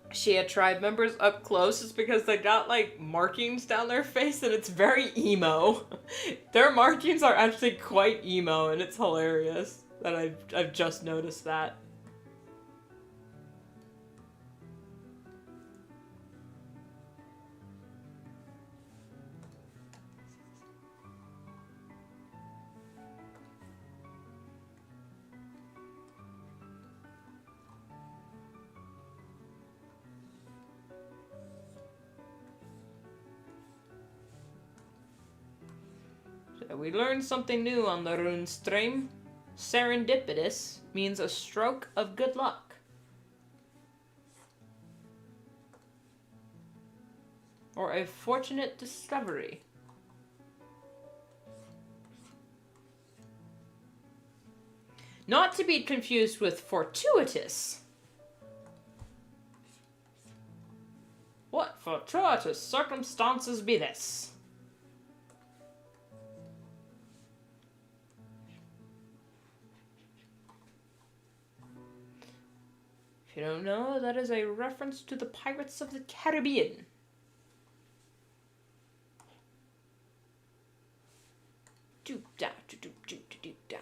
Shia tribe members up close is because they got, like, markings down their face, and it's very emo. Their markings are actually quite emo, and it's hilarious that I've just noticed that. We learned something new on the rune stream. Serendipitous means a stroke of good luck. Or a fortunate discovery. Not to be confused with fortuitous. What fortuitous circumstances be this? If you don't know, that is a reference to the Pirates of the Caribbean. Doop-da, doop-doop-doop-da.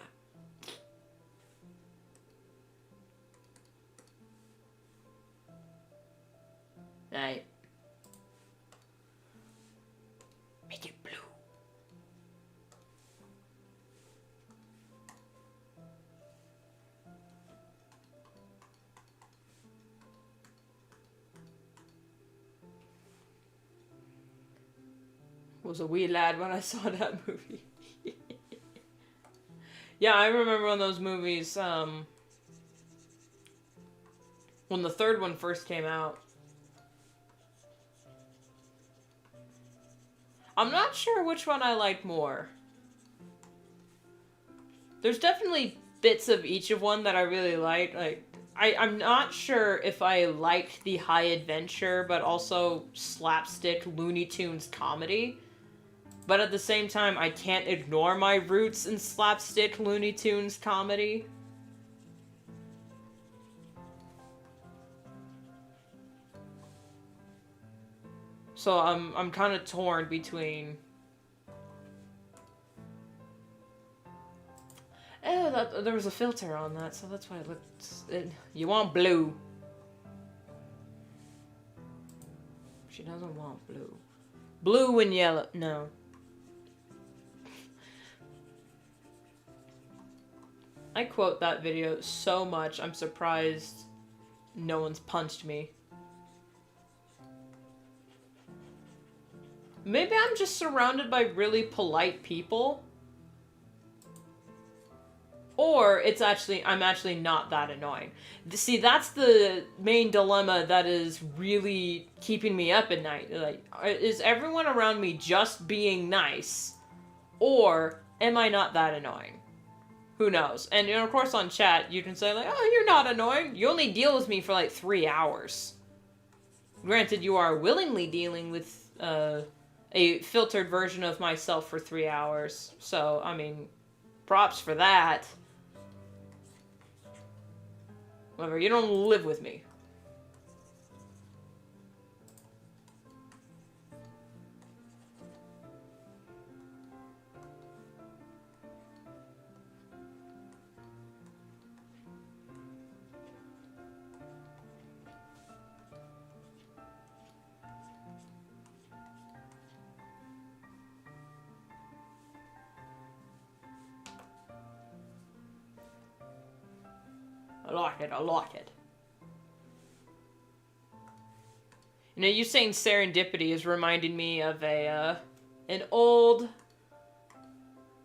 Right. Make it blue. Was a wee lad when I saw that movie. Yeah, I remember when those movies, when the third one first came out. I'm not sure which one I liked more. There's definitely bits of each of one that I really liked. Like, I'm not sure if I liked the high adventure, but also slapstick Looney Tunes comedy. But at the same time, I can't ignore my roots in slapstick Looney Tunes comedy. So I'm kind of torn between... Oh, there was a filter on that, so that's why it looked... you want blue. She doesn't want blue. Blue and yellow. No. I quote that video so much, I'm surprised no one's punched me. Maybe I'm just surrounded by really polite people. Or I'm actually not that annoying. See, that's the main dilemma that is really keeping me up at night. Like, is everyone around me just being nice? Or am I not that annoying? Who knows? And, you know, of course on chat, you can say, like, oh, you're not annoying. You only deal with me for, like, 3 hours. Granted, you are willingly dealing with a filtered version of myself for 3 hours. So, I mean, props for that. However, you don't live with me. I like it, I like it. You know, you saying serendipity is reminding me of an old...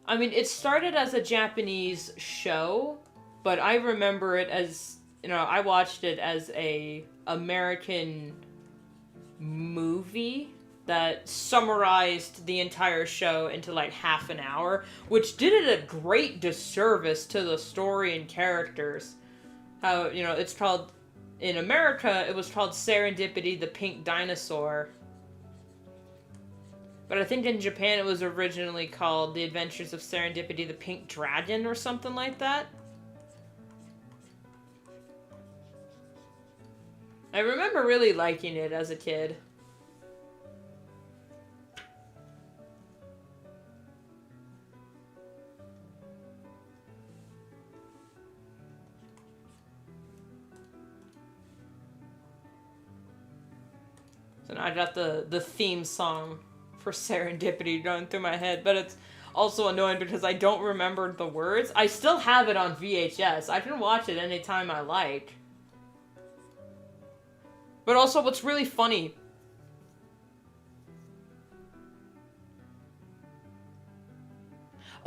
I mean, it started as a Japanese show, but I remember it as, you know, I watched it as a American movie that summarized the entire show into like half an hour, which did it a great disservice to the story and characters. How, you know, it's called, in America, it was called Serendipity the Pink Dinosaur. But I think in Japan it was originally called The Adventures of Serendipity the Pink Dragon or something like that. I remember really liking it as a kid. So now I got the theme song for Serendipity going through my head, but it's also annoying because I don't remember the words. I still have it on VHS. I can watch it anytime I like. But also, what's really funny...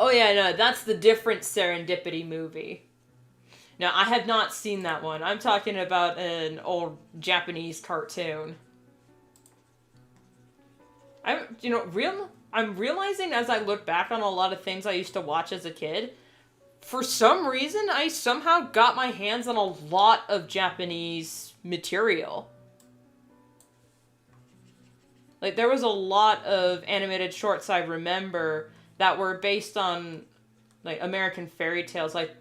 Oh yeah, no, that's the different Serendipity movie. Now, I have not seen that one. I'm talking about an old Japanese cartoon. I'm realizing as I look back on a lot of things I used to watch as a kid, for some reason, I somehow got my hands on a lot of Japanese material. Like, there was a lot of animated shorts I remember that were based on, like, American fairy tales, like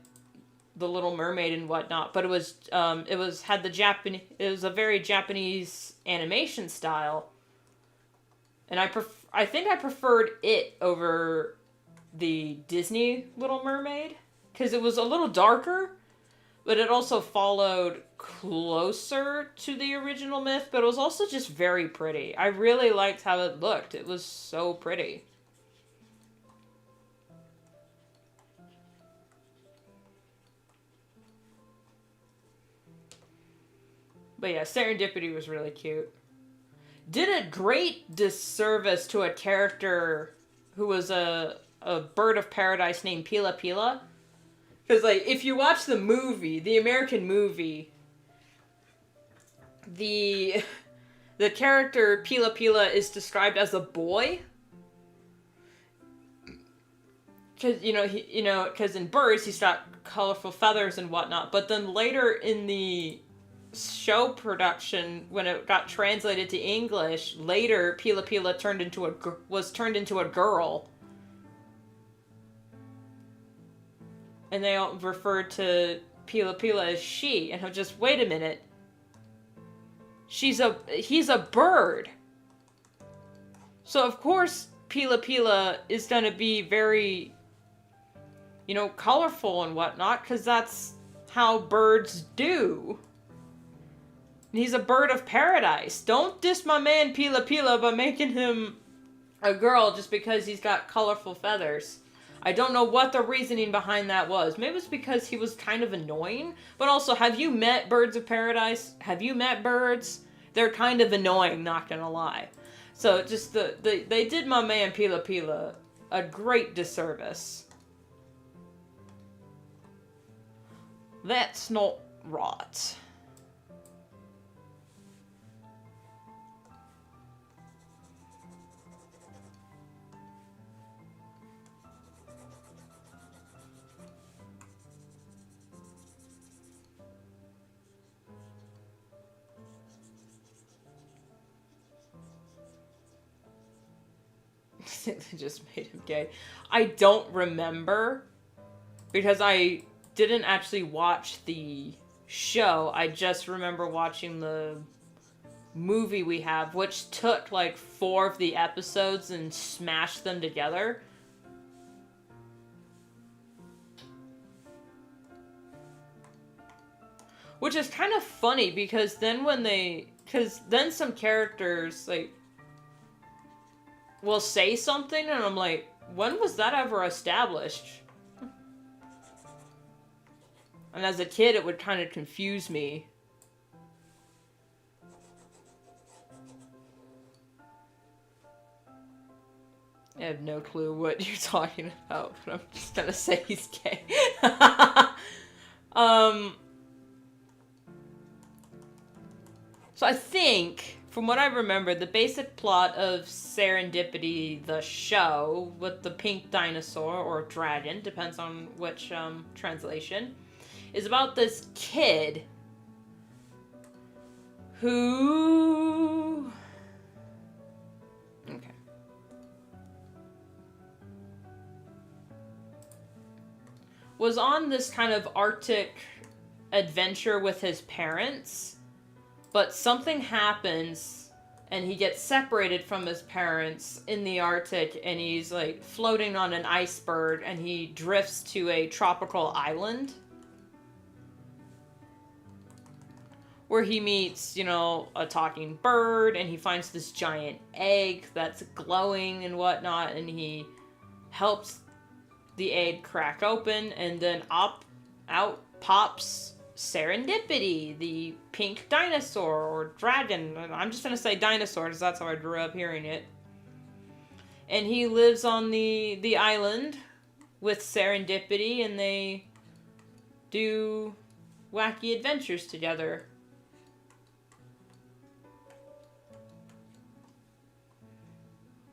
The Little Mermaid and whatnot, but it was a very Japanese animation style. And I think I preferred it over the Disney Little Mermaid, because it was a little darker, but it also followed closer to the original myth, but it was also just very pretty. I really liked how it looked. It was so pretty. But yeah, Serendipity was really cute. Did a great disservice to a character who was a bird of paradise named Pila Pila. Because, like, if you watch the movie, the American movie, the character Pila Pila is described as a boy. Because, because in birds he's got colorful feathers and whatnot. But then later in the show production, when it got translated to English, later Pila Pila was turned into a girl. And they all referred to Pila Pila as she, and I'm just, wait a minute. He's a bird. So of course Pila Pila is gonna be very, colorful and whatnot, because that's how birds do. He's a bird of paradise. Don't diss my man Pila Pila by making him a girl just because he's got colorful feathers. I don't know what the reasoning behind that was. Maybe it's because he was kind of annoying. But also, have you met birds of paradise? Have you met birds? They're kind of annoying, not gonna lie. So just they did my man Pila Pila a great disservice. That's not right. They just made him gay. I don't remember because I didn't actually watch the show. I just remember watching the movie we have, which took like 4 of the episodes and smashed them together. Which is kind of funny because then then some characters like will say something and I'm like, when was that ever established? And as a kid, it would kind of confuse me. I have no clue what you're talking about, but I'm just gonna say he's gay. So I think, from what I remember, the basic plot of Serendipity, the show, with the pink dinosaur, or dragon, depends on which translation, is about this kid who... Okay. Was on this kind of Arctic adventure with his parents, but something happens and he gets separated from his parents in the Arctic and he's like floating on an iceberg and he drifts to a tropical island where he meets, you know, a talking bird and he finds this giant egg that's glowing and whatnot and he helps the egg crack open and then out pops Serendipity, the pink dinosaur or dragon. I'm just gonna say dinosaur because that's how I grew up hearing it. And he lives on the island with Serendipity and they do wacky adventures together.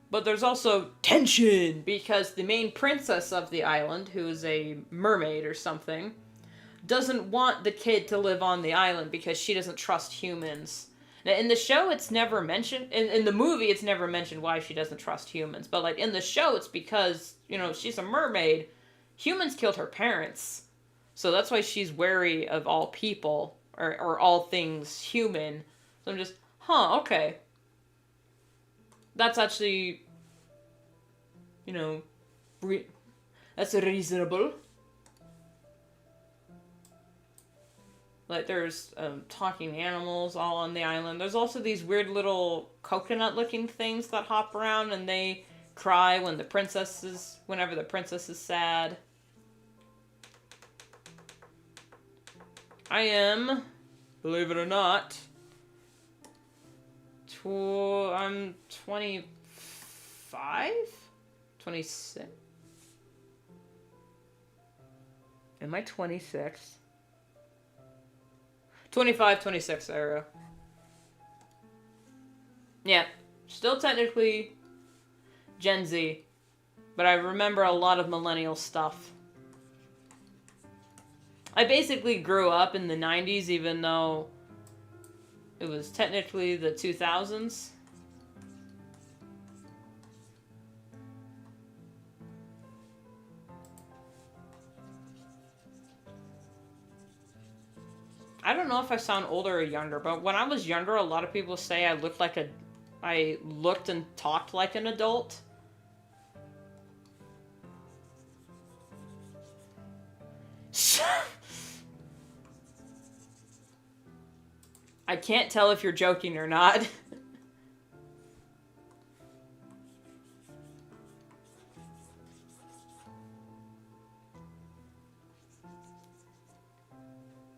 But there's also tension because the main princess of the island, who is a mermaid or something, doesn't want the kid to live on the island because she doesn't trust humans. Now, in the show, it's never mentioned. In the movie, it's never mentioned why she doesn't trust humans. But, like, in the show, it's because, you know, she's a mermaid. Humans killed her parents. So that's why she's wary of all people, or all things human. So I'm just, okay. That's actually, you know, that's reasonable. Like, there's talking animals all on the island. There's also these weird little coconut-looking things that hop around, and they cry when whenever the princess is sad. I am, believe it or not, I'm 25? 26? Am I 26? 25, 26 era. Yeah, still technically Gen Z, but I remember a lot of millennial stuff. I basically grew up in the 90s, even though it was technically the 2000s. I don't know if I sound older or younger, but when I was younger, a lot of people say I looked and talked like an adult. I can't tell if you're joking or not.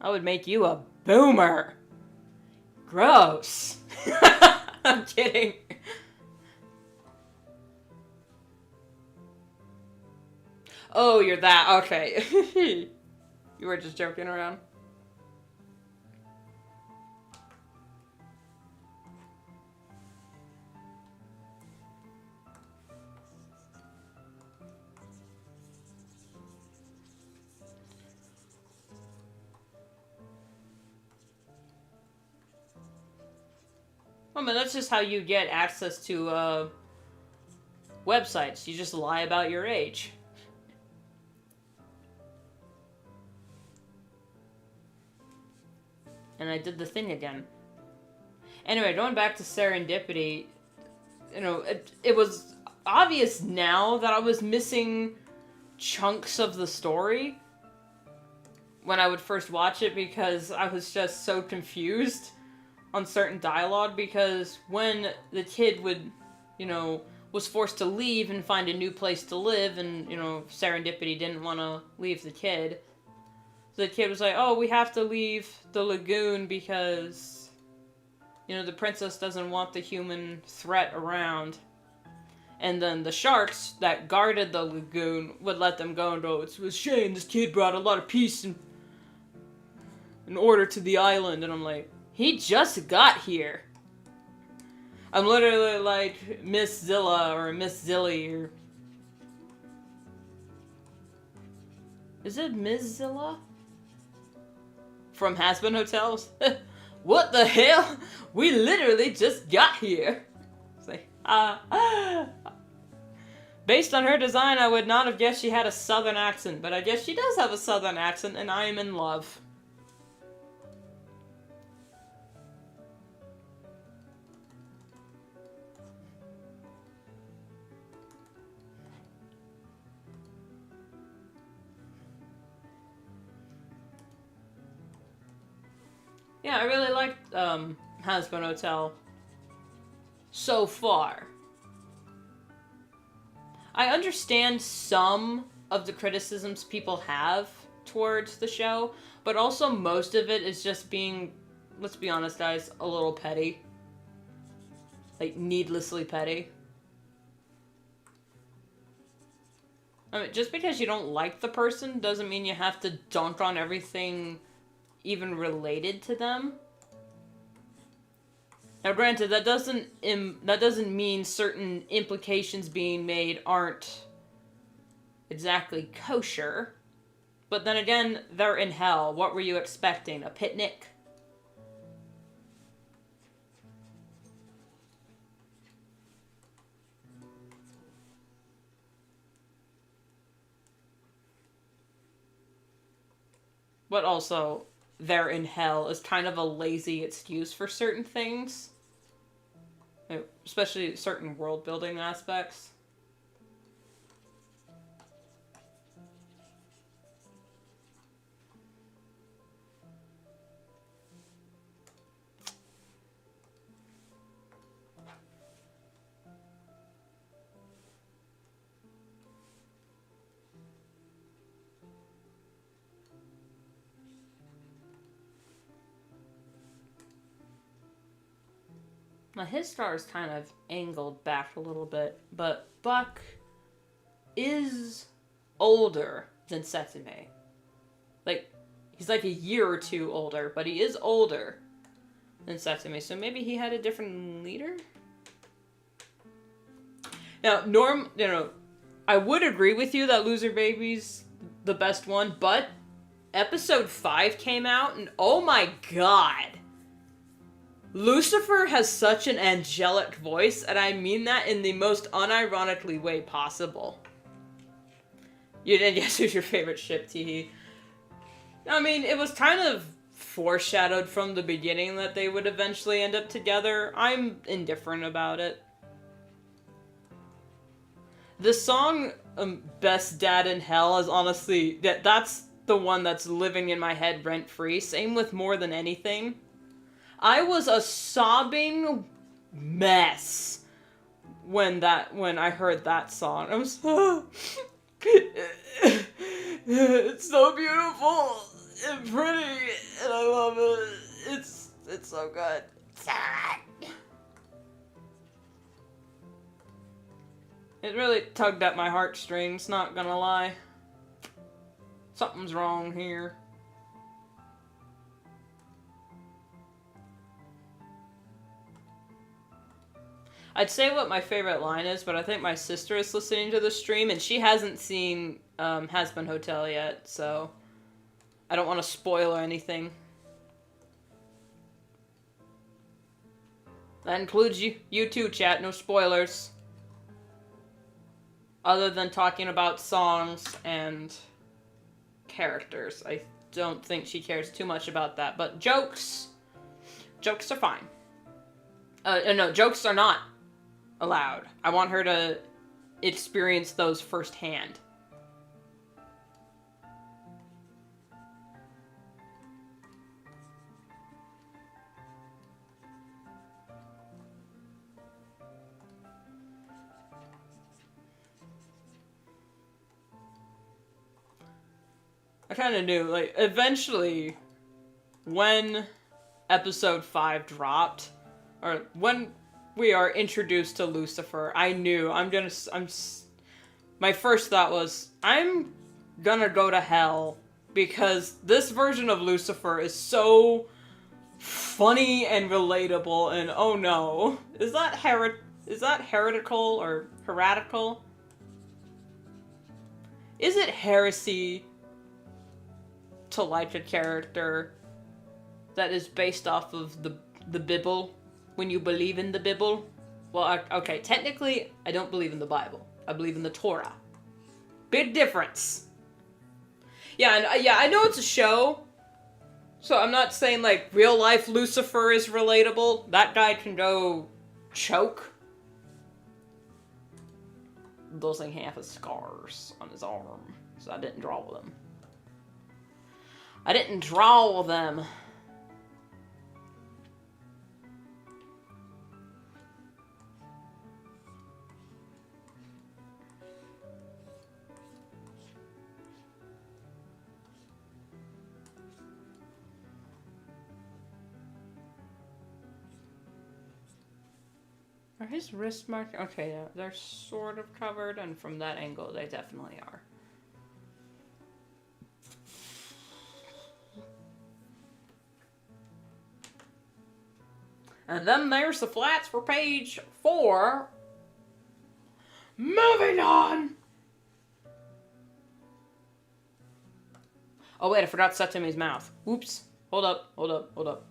I would make you a boomer. Gross. I'm kidding. Oh, you're that. Okay. You were just joking around. I mean, that's just how you get access to websites. You just lie about your age. And I did the thing again. Anyway, going back to serendipity, you know, it was obvious now that I was missing chunks of the story when I would first watch it because I was just so confused on certain dialogue, because when the kid would, you know, was forced to leave and find a new place to live, and, you know, serendipity didn't want to leave the kid. So the kid was like, oh, we have to leave the lagoon because, you know, the princess doesn't want the human threat around. And then the sharks that guarded the lagoon would let them go and go, it's a shame, this kid brought a lot of peace and order to the island. And I'm like, he just got here. I'm literally like Miss Zilla or Miss Zilly or... Is it Miss Zilla? From Has-Been Hotels? What the hell? We literally just got here. It's like, Based on her design, I would not have guessed she had a southern accent, but I guess she does have a southern accent, and I am in love. Yeah, I really liked Has-Been Hotel so far. I understand some of the criticisms people have towards the show, but also most of it is just being, let's be honest guys, a little petty. Like, needlessly petty. I mean, just because you don't like the person doesn't mean you have to dunk on everything even related to them. Now, granted, that doesn't mean certain implications being made aren't exactly kosher. But then again, they're in hell. What were you expecting? A picnic? But also, they're in hell is kind of a lazy excuse for certain things. Especially certain world-building aspects. Now, his star is kind of angled back a little bit, but Buck is older than Setsume. Like, he's like a year or two older, but he is older than Setsume, so maybe he had a different leader? Now, I would agree with you that Loser Baby's the best one, but episode 5 came out, and oh my god! Lucifer has such an angelic voice, and I mean that in the most unironically way possible. You didn't guess who's your favorite ship, Teehee. I mean, it was kind of foreshadowed from the beginning that they would eventually end up together. I'm indifferent about it. The song, Best Dad in Hell, is honestly, that's the one that's living in my head rent-free. Same with More Than Anything. I was a sobbing mess when I heard that song. I was so... It's so beautiful. and pretty, and I love it. It's so good. It really tugged at my heartstrings, not gonna lie. Something's wrong here. I'd say what my favorite line is, but I think my sister is listening to the stream, and she hasn't seen Has Been Hotel yet, so I don't want to spoil or anything. That includes you too, chat. No spoilers. Other than talking about songs and characters. I don't think she cares too much about that. But jokes are fine. No, jokes are not allowed. I want her to experience those firsthand. I kind of knew, like, eventually, when episode 5 dropped, or when we are introduced to Lucifer, I knew, my first thought was, I'm gonna go to hell, because this version of Lucifer is so funny and relatable, and oh no, is that heretical, or heretical? Is it heresy to like a character that is based off of the Bible when you believe in the Bible? Well, okay, technically, I don't believe in the Bible. I believe in the Torah. Big difference. Yeah, I know it's a show, so I'm not saying, like, real life Lucifer is relatable. That guy can go choke. Those things have scars on his arm, so I didn't draw them. I didn't draw them. Are his wrist marks? Okay, yeah, they're sort of covered, and from that angle, they definitely are. And then there's the flats for page 4. Moving on! Oh wait, I forgot Setsumu's mouth. Oops. Hold up.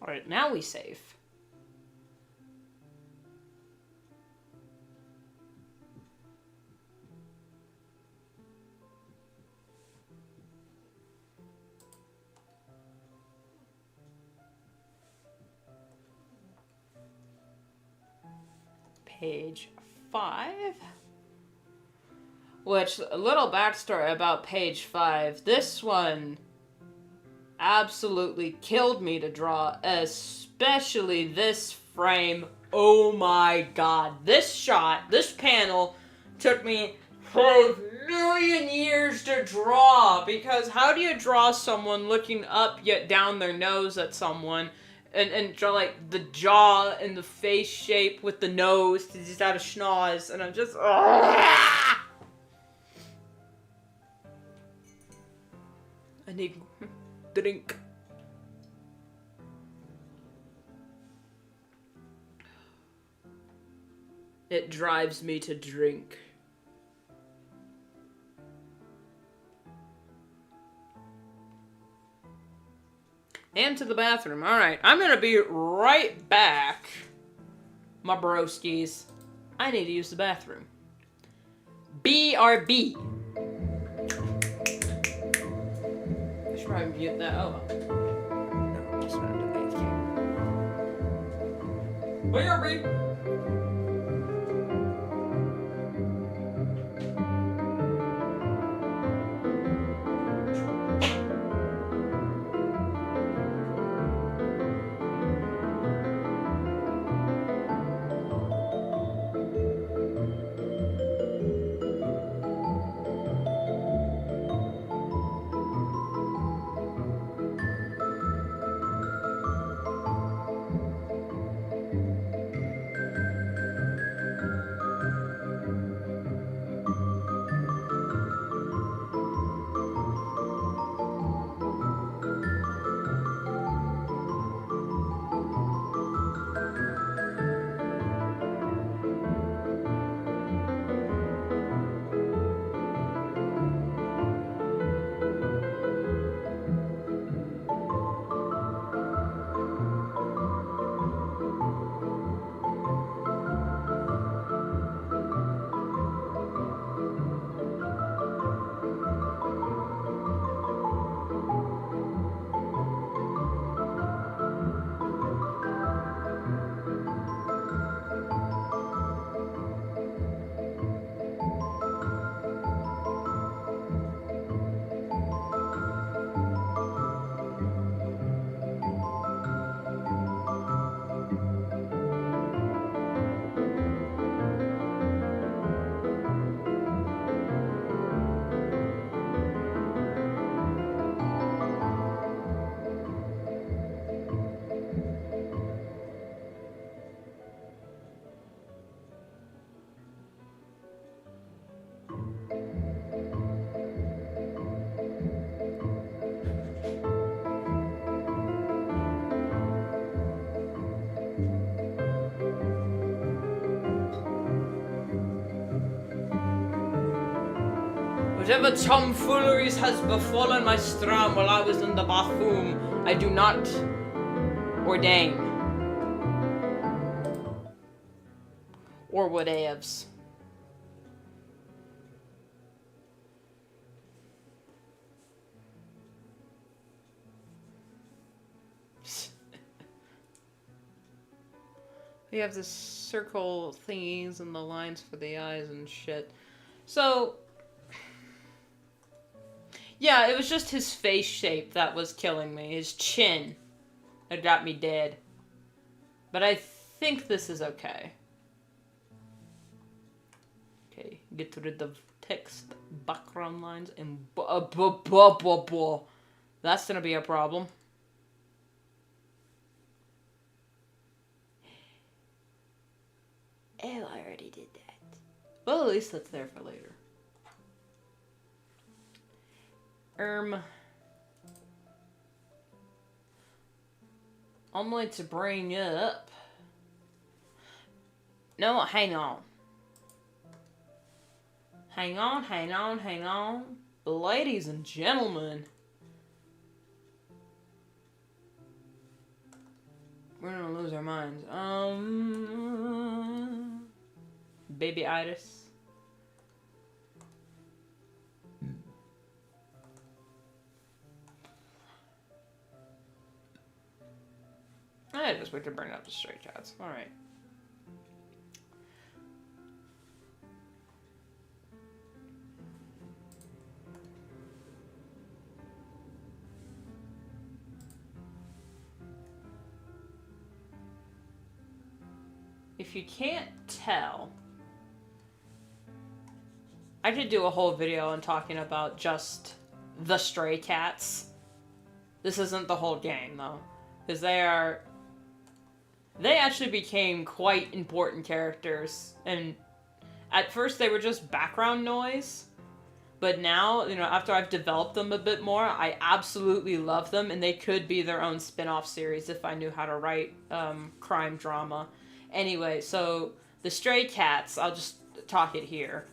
Alright, now we save. Page 5. Which, a little backstory about page 5. This one absolutely killed me to draw, especially this frame. Oh my god. This shot, this panel, took me 5 million years to draw, because how do you draw someone looking up yet down their nose at someone, and draw, like, the jaw and the face shape with the nose to just out of schnoz, and I'm just... I need... drink. It drives me to drink. And to the bathroom. Alright, I'm gonna be right back, my broskies. I need to use the bathroom. BRB. I should probably mute that. Oh well. No, just found a AFK. BRB. Whatever tomfooleries has befallen my stram while I was in the bathroom, I do not ordain. Or whatevs. We have the circle thingies and the lines for the eyes and shit. So, yeah, it was just his face shape that was killing me. His chin that got me dead. But I think this is okay. Okay, get rid of text, background lines, and that's gonna be a problem. Oh, I already did that. Well, at least that's there for later. I'm going to bring up... No, hang on. Hang on. Ladies and gentlemen. We're gonna lose our minds. Baby Iris. I just wait to bring up the stray cats. Alright. If you can't tell, I could do a whole video on talking about just the stray cats. This isn't the whole game, though. Because they actually became quite important characters. And at first they were just background noise. But now, you know, after I've developed them a bit more, I absolutely love them. And they could be their own spin-off series if I knew how to write crime drama. Anyway, so the stray cats, I'll just talk it here,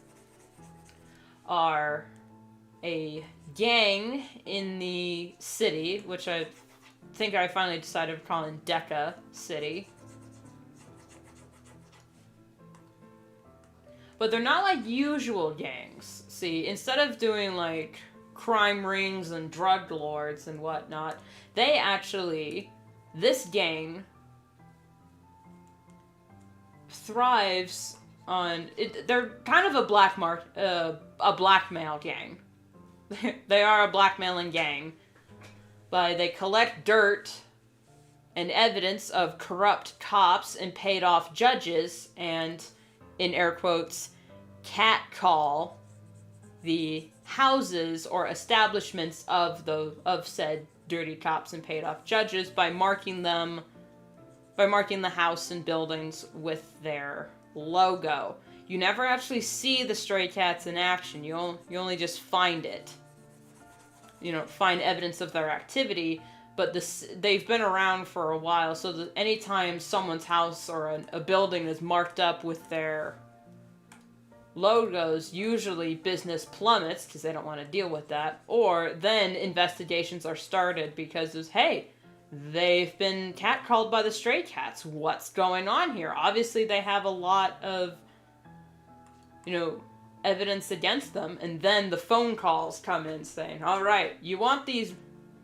are a gang in the city, which I think I finally decided to call in Deca City. But they're not like usual gangs. See, instead of doing like crime rings and drug lords and whatnot, they actually, this gang thrives on it. They're kind of a blackmail gang. They are a blackmailing gang, but they collect dirt and evidence of corrupt cops and paid off judges, and in air quotes, catcall the houses or establishments of said dirty cops and paid off judges by marking the house and buildings with their logo. You never actually see the Stray Cats in action. You only just find it. Find evidence of their activity, but they've been around for a while, so anytime someone's house or a building is marked up with their logos, usually business plummets because they don't want to deal with that, or then investigations are started because hey, they've been catcalled by the Stray Cats. What's going on here? Obviously, they have a lot of, evidence against them, and then the phone calls come in saying, all right, you want these,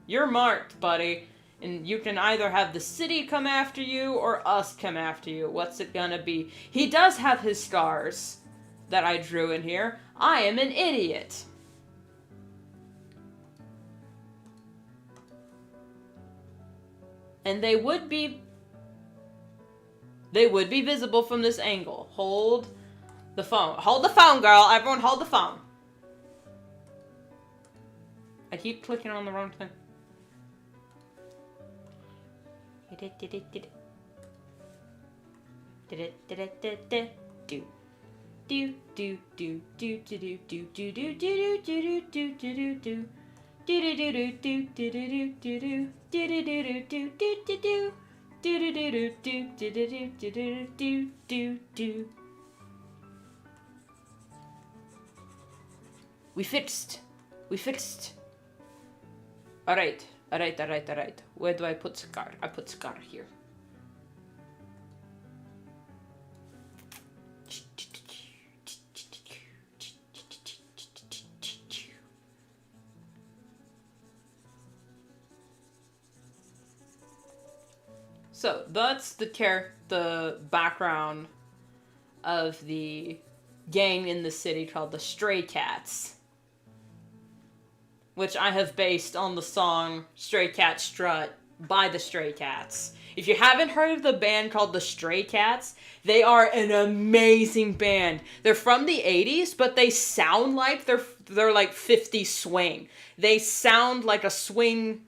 you're marked, buddy, and you can either have the city come after you or us come after you. What's it gonna be? He does have his scars that I drew in here. I am an idiot. And they would be visible from this angle. Hold the phone. Hold the phone, girl. Everyone hold the phone. I keep clicking on the wrong thing. We fixed. Alright. Where do I put Scar? I put Scar here. So that's the background of the gang in the city called the Stray Cats, which I have based on the song Stray Cat Strut by the Stray Cats. If you haven't heard of the band called the Stray Cats, they are an amazing band. They're from the 80s, but they sound like they're like 50s swing. They sound like a swing,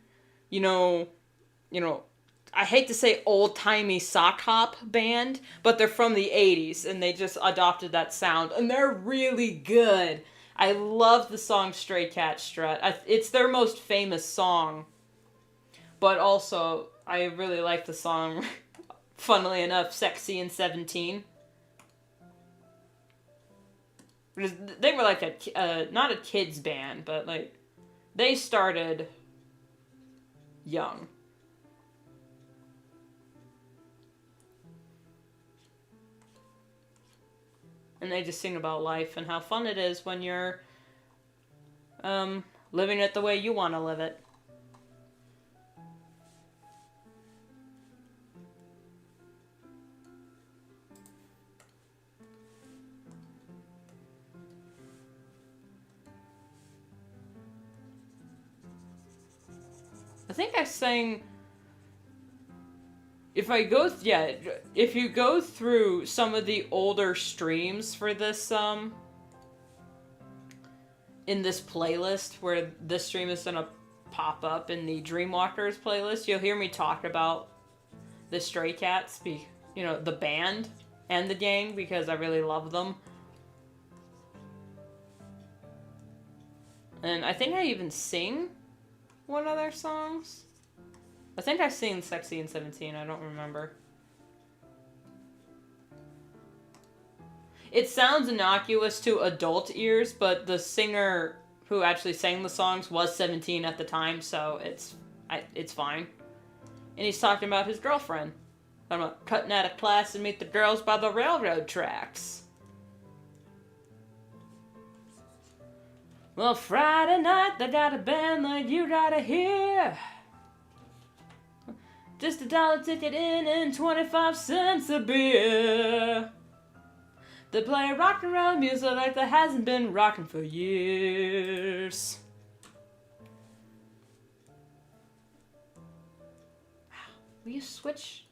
I hate to say old-timey sock hop band, but they're from the 80s, and they just adopted that sound, and they're really good. I love the song Stray Cat Strut. It's their most famous song, but also, I really like the song, funnily enough, Sexy and 17. They were like not a kids band, but like, they started young. And they just sing about life and how fun it is when you're living it the way you want to live it. I think I sang... If you go through some of the older streams for this, in this playlist, where this stream is gonna pop up in the Dreamwalkers playlist, you'll hear me talk about the Stray Cats, the band and the gang, because I really love them. And I think I even sing one of their songs. I think I've seen Sexy and 17, I don't remember. It sounds innocuous to adult ears, but the singer who actually sang the songs was 17 at the time, so it's fine. And he's talking about his girlfriend. I'm cutting out of class and meet the girls by the railroad tracks. Well, Friday night, they got a band like you gotta hear. Just $1 ticket in and 25 cents a beer. They play rock and roll music like there hasn't been rocking for years. Will you switch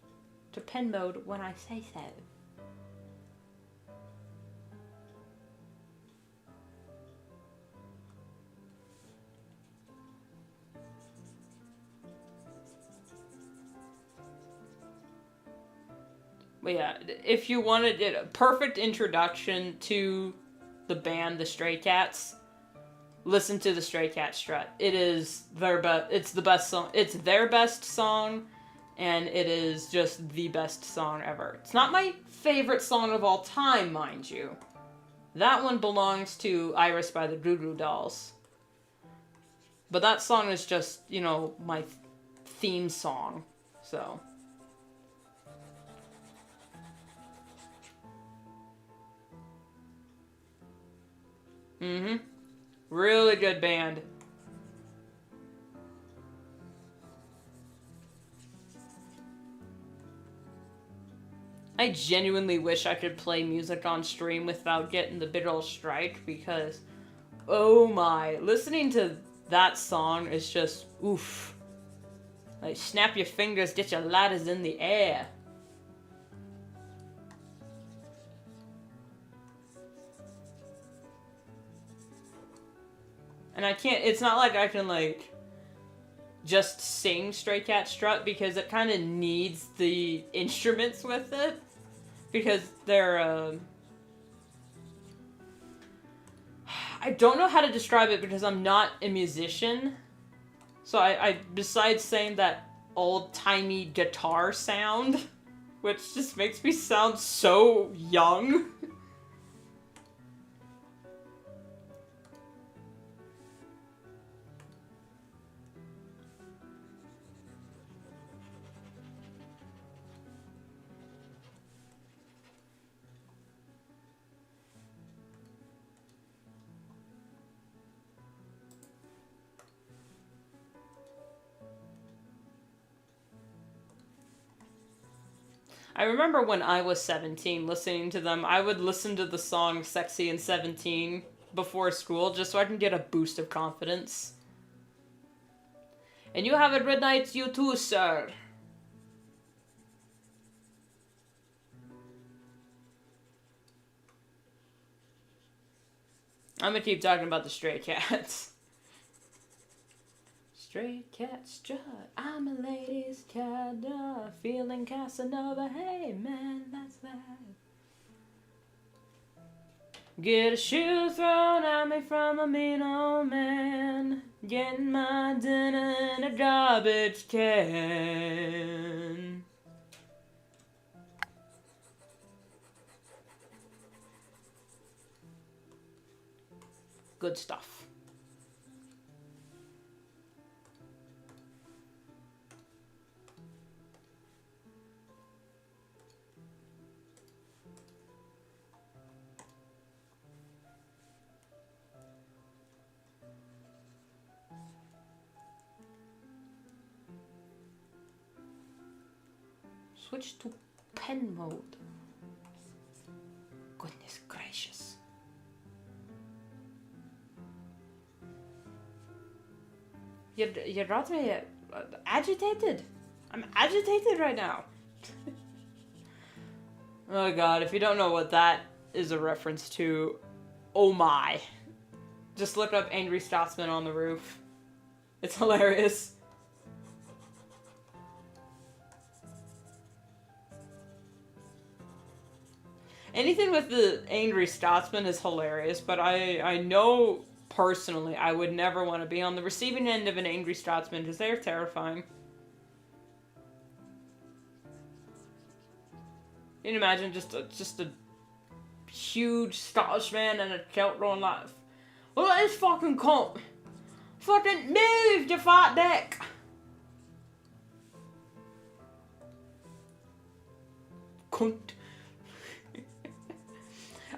to pen mode when I say so? But yeah, if you wanted a perfect introduction to the band, the Stray Cats, listen to the Stray Cat Strut. It is their best. It's the best song. It's their best song, and it is just the best song ever. It's not my favorite song of all time, mind you. That one belongs to Iris by the Goo Goo Dolls. But that song is just, you know, my theme song. So. Mm-hmm. Really good band. I genuinely wish I could play music on stream without getting the big ol' strike, because, oh my, listening to that song is just, oof. Like, snap your fingers, get your ladders in the air. And I can't, it's not like I can, like, just sing Stray Cat Strut, because it kind of needs the instruments with it. Because they're, I don't know how to describe it because I'm not a musician. So I besides saying that old-timey guitar sound, which just makes me sound so young. I remember when I was 17 listening to them, I would listen to the song Sexy and 17 before school just so I can get a boost of confidence. And you have a good night, you too, sir. I'm gonna keep talking about the Stray Cats. Stray cat strut, I'm a ladies' cat, feeling Casanova, hey man, that's that. Get a shoe thrown at me from a mean old man, getting my dinner in a garbage can. Good stuff. Switch to pen mode. Goodness gracious. You got me agitated. I'm agitated right now. Oh god, if you don't know what that is a reference to, oh my. Just look up Angry Scotsman on the Roof. It's hilarious. Anything with the Angry Scotsman is hilarious, but I know personally I would never want to be on the receiving end of an Angry Scotsman because they're terrifying. Can you imagine just a huge Scottish man and a kilt going like, well, this fucking cunt. Fucking move, you fat dick. Cunt.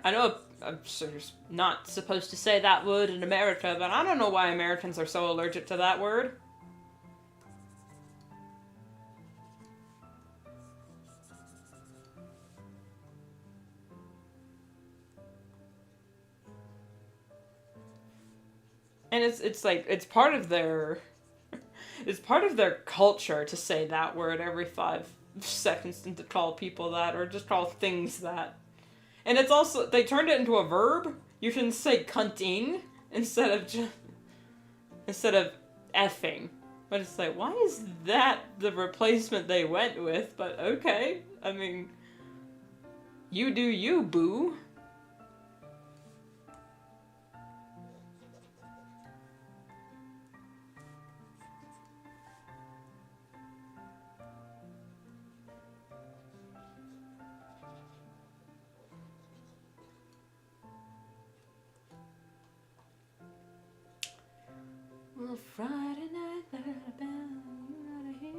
I know I'm sure you're not supposed to say that word in America, but I don't know why Americans are so allergic to that word. And it's like, it's part of their it's part of their culture to say that word every 5 seconds, and to call people that, or just call things that. And it's also, they turned it into a verb. You can say cunting instead of effing. But it's like, why is that the replacement they went with? But okay, I mean, you do you, boo. Well, Friday night, let it bell, you gotta hear.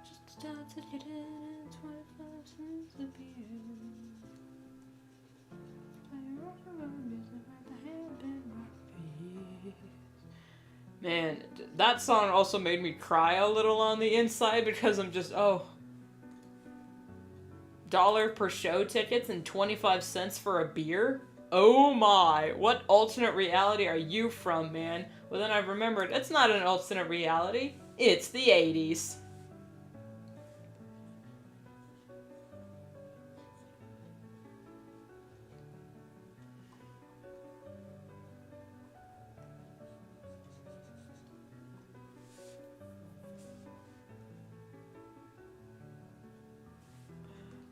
Just start to get in 25 cents a beer. I rock around music like the hand been rock for years. Man, that song also made me cry a little on the inside, because I'm just, $1 per show tickets and 25 cents for a beer? Oh my, what alternate reality are you from, man? Well, then I remembered, it's not an alternate reality, it's the 80s.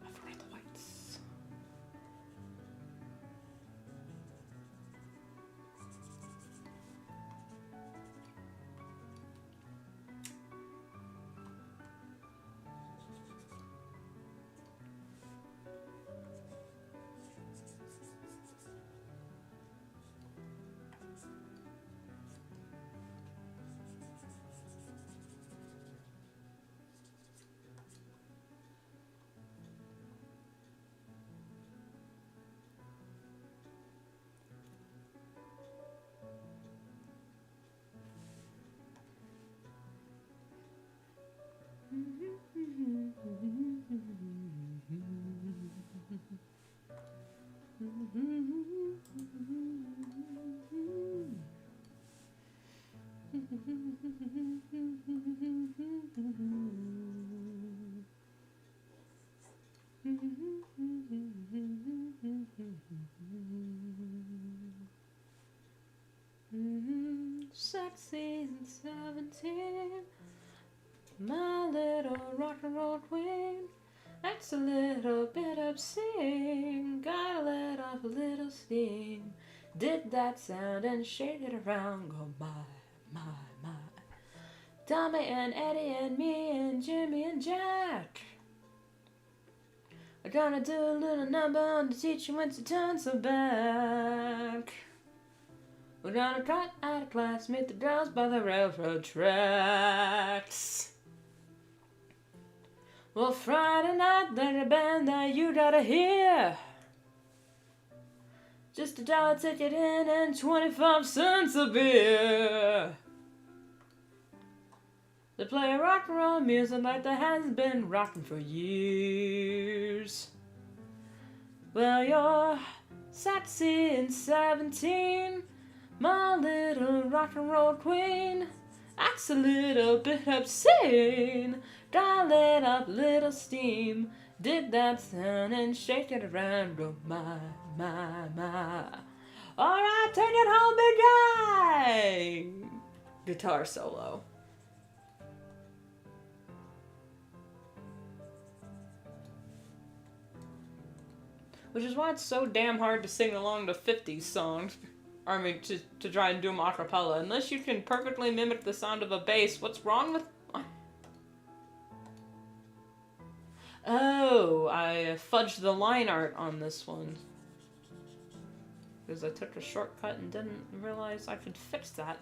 I forgot the whites. Sexy and 17, my little rock and roll queen. Acts a little bit obscene, gotta let off a little steam. Did that sound and shake it around, go my. Tommy and Eddie and me and Jimmy and Jack are gonna do a little number on the teacher when she turns her back. We're gonna cut out of class, meet the girls by the railroad tracks. Well, Friday night, there's a band that you gotta hear. Just $1 ticket in and 25 cents a beer. They play rock and roll music like that has been rocking for years. Well, you're sexy and 17, my little rock and roll queen. Acts a little bit obscene, gotta let up a little steam. Did that sound and shake it around, go my. Alright, take it home, big guy! Guitar solo. Which is why it's so damn hard to sing along to 50s songs. I mean, to try and do them a cappella. Unless you can perfectly mimic the sound of a bass, what's wrong with... Oh, I fudged the line art on this one. Because I took a shortcut and didn't realize I could fix that.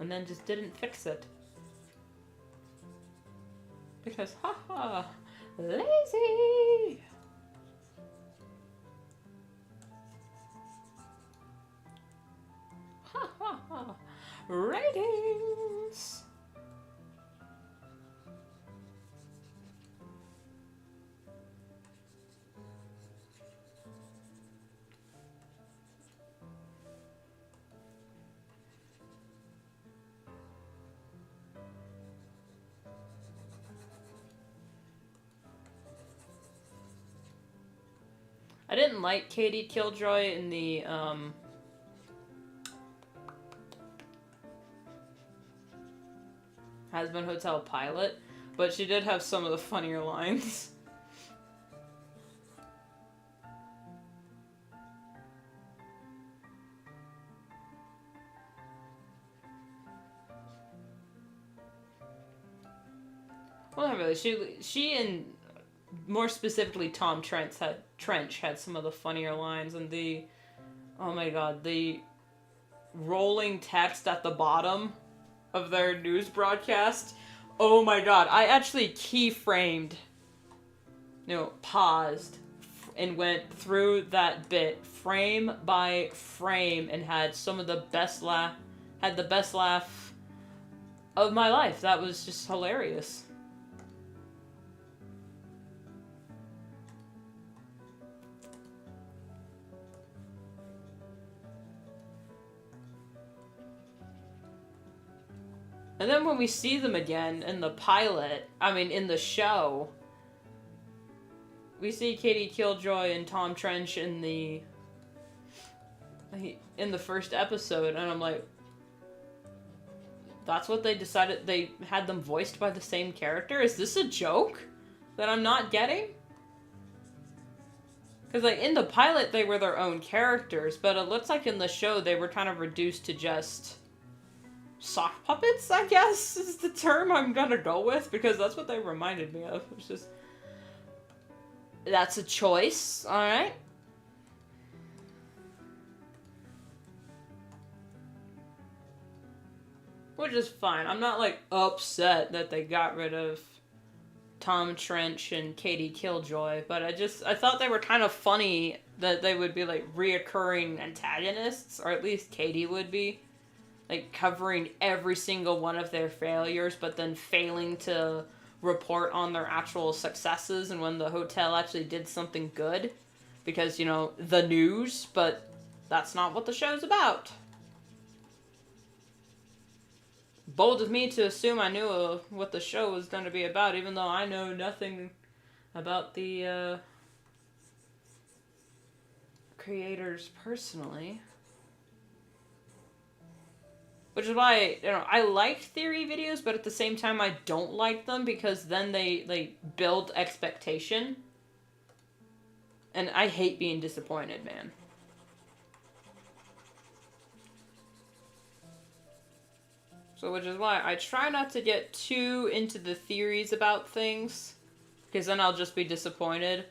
And then just didn't fix it. Because, haha, lazy! Ratings. I didn't like Katie Killjoy in the Hazbin Hotel pilot, but she did have some of the funnier lines. Well, not really. She and more specifically Tom Trench had some of the funnier lines, and the, oh my god, the rolling text at the bottom of their news broadcast. Oh my god, I actually keyframed, paused, and went through that bit frame by frame and had some of the best laugh of my life. That was just hilarious. And then when we see them again in the pilot, in the show, we see Katie Killjoy and Tom Trench in the first episode, and I'm like, that's what they decided, they had them voiced by the same character? Is this a joke that I'm not getting? Because, in the pilot, they were their own characters, but it looks like in the show they were kind of reduced to just sock puppets, I guess, is the term I'm gonna go with, because that's what they reminded me of. It's just, that's a choice, alright? Which is fine. I'm not, upset that they got rid of Tom Trench and Katie Killjoy, but I thought they were kind of funny that they would be, reoccurring antagonists, or at least Katie would be. Covering every single one of their failures, but then failing to report on their actual successes and when the hotel actually did something good. Because, the news, but that's not what the show's about. Bold of me to assume I knew what the show was going to be about, even though I know nothing about the creators personally. Which is why, I like theory videos, but at the same time I don't like them, because then they build expectation. And I hate being disappointed, man. So which is why I try not to get too into the theories about things, because then I'll just be disappointed,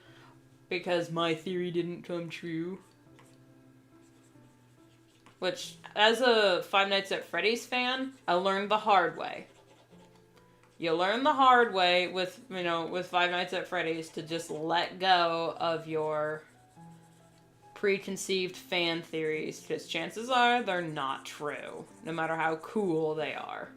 because my theory didn't come true. Which, as a Five Nights at Freddy's fan, I learned the hard way. You learn the hard way with Five Nights at Freddy's to just let go of your preconceived fan theories, because chances are they're not true, no matter how cool they are.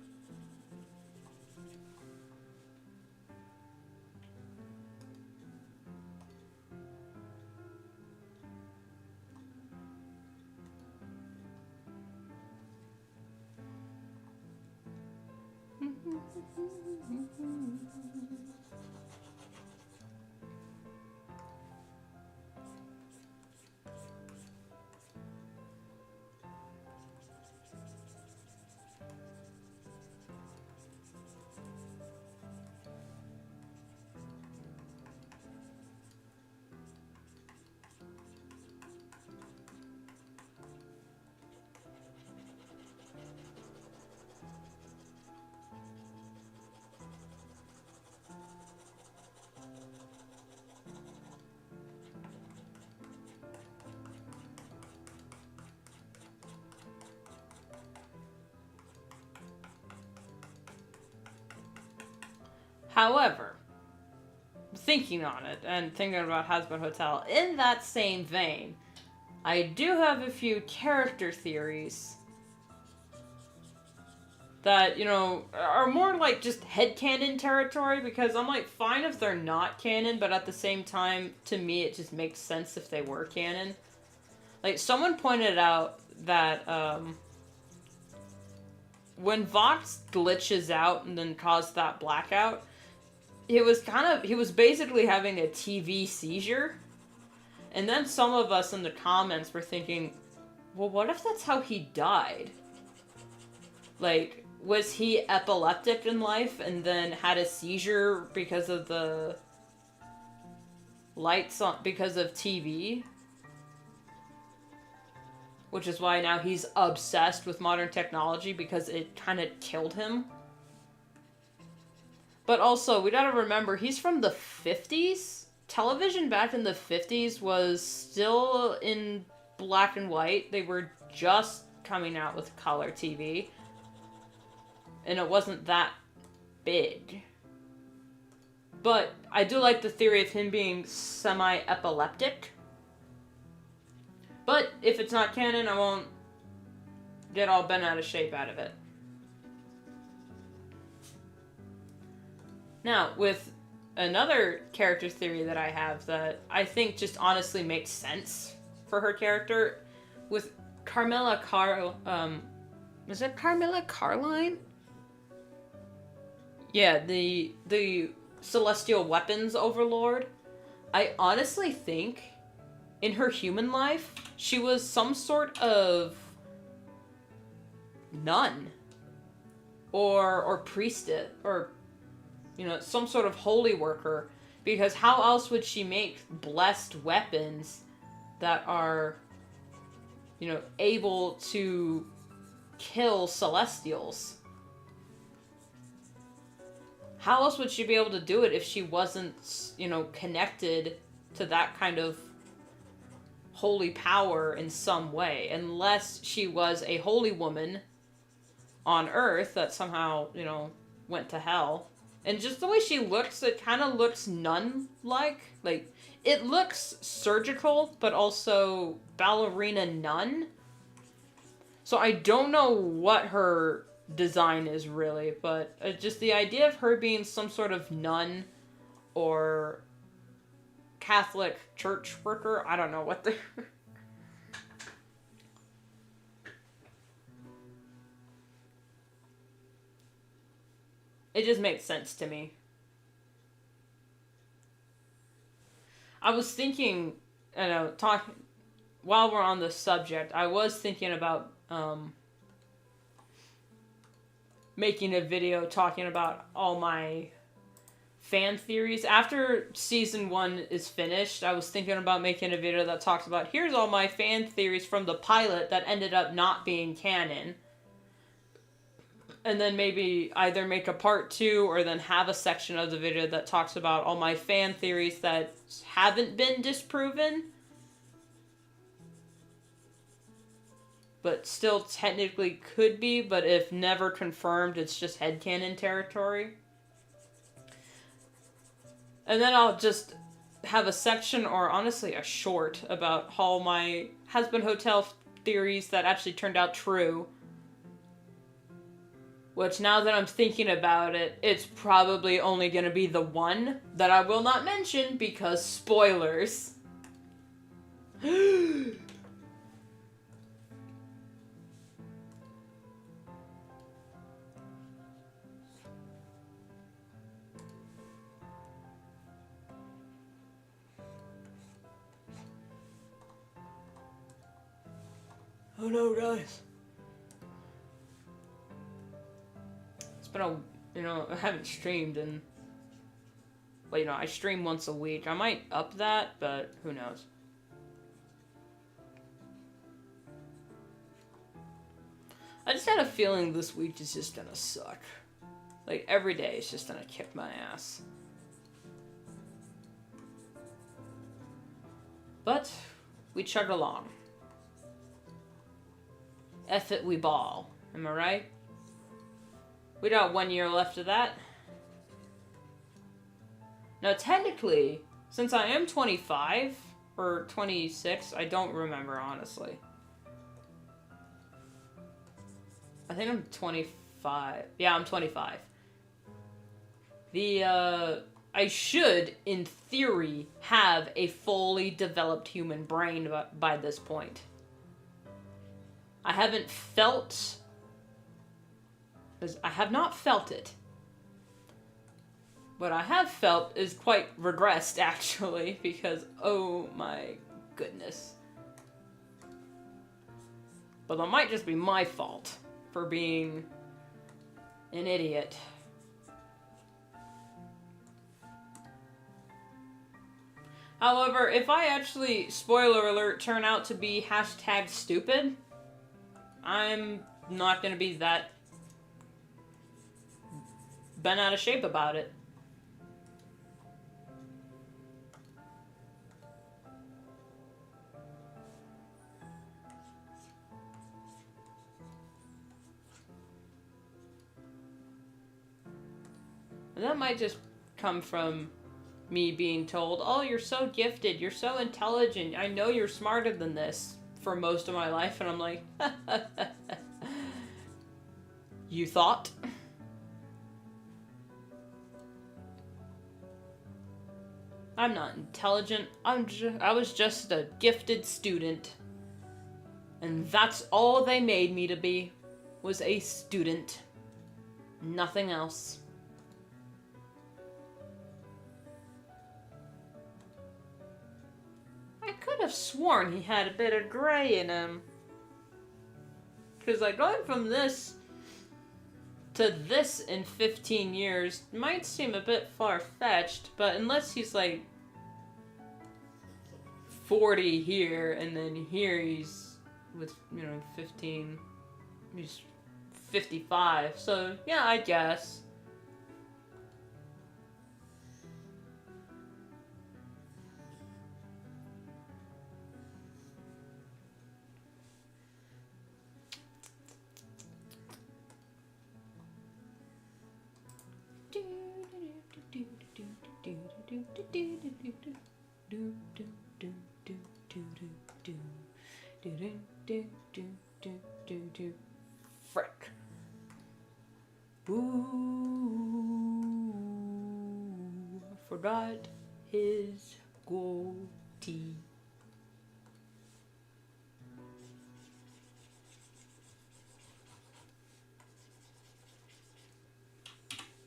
However, thinking on it and thinking about Hazbin Hotel, in that same vein, I do have a few character theories that, you know, are more like just headcanon territory, because I'm like, fine if they're not canon, but at the same time, to me, it just makes sense if they were canon. Like, someone pointed out that, when Vox glitches out and then caused that blackout, he was basically having a TV seizure. And then some of us in the comments were thinking, well, what if that's how he died? Like, was he epileptic in life and then had a seizure because of the lights on, because of TV? Which is why now he's obsessed with modern technology, because it kind of killed him. But also, we gotta remember, he's from the 50s? Television back in the 50s was still in black and white. They were just coming out with color TV. And it wasn't that big. But I do like the theory of him being semi-epileptic. But if it's not canon, I won't get all bent out of shape out of it. Now, with another character theory that I have that I think just honestly makes sense for her character, with Carmilla is it Carmilla Carline? Yeah, the Celestial Weapons Overlord. I honestly think in her human life, she was some sort of nun. Or priestess. Or, you know, some sort of holy worker. Because how else would she make blessed weapons that are, you know, able to kill Celestials? How else would she be able to do it if she wasn't, you know, connected to that kind of holy power in some way? Unless she was a holy woman on Earth that somehow, you know, went to hell. And just the way she looks, it kind of looks nun-like. Like, it looks surgical, but also ballerina nun. So I don't know what her design is really, but just the idea of her being some sort of nun or Catholic church worker, I don't know what the it just makes sense to me. I was thinking, you know, while we're on the subject, I was thinking about making a video talking about all my fan theories. After season 1 is finished, I was thinking about making a video that talks about, here's all my fan theories from the pilot that ended up not being canon. And then maybe either make a part 2 or then have a section of the video that talks about all my fan theories that haven't been disproven, but still technically could be, but if never confirmed, it's just headcanon territory. And then I'll just have a section, or honestly a short, about all my Has-Been Hotel theories that actually turned out true. Which, now that I'm thinking about it, it's probably only going to be the one that I will not mention, because spoilers. Oh no, guys. It's been a, you know, I haven't streamed in, well, you know, I stream once a week. I might up that, but who knows. I just had a feeling this week is just gonna suck. Like, every day is just gonna kick my ass. But we chug along. F it, we ball. Am I right? We got 1 year left of that. Now, technically, since I am 25 or 26, I don't remember, honestly. I think I'm 25. 25. Yeah, I'm 25. I should, in theory, have a fully developed human brain by this point. I have not felt it. What I have felt is quite regressed, actually, because, oh my goodness. But that might just be my fault for being an idiot. However, if I actually, spoiler alert, turn out to be #stupid, I'm not gonna be that bent out of shape about it. And that might just come from me being told, oh, you're so gifted, you're so intelligent, I know you're smarter than this for most of my life, and I'm like, you thought? I'm not intelligent, I was just a gifted student. And that's all they made me to be, was a student. Nothing else. I could have sworn he had a bit of gray in him. Because, like, going from this to this in 15 years might seem a bit far-fetched, but unless he's, like, 40 here, and then here he's with, 15, he's 55, so, yeah, I guess. Frick. Ooh, I forgot his goatee.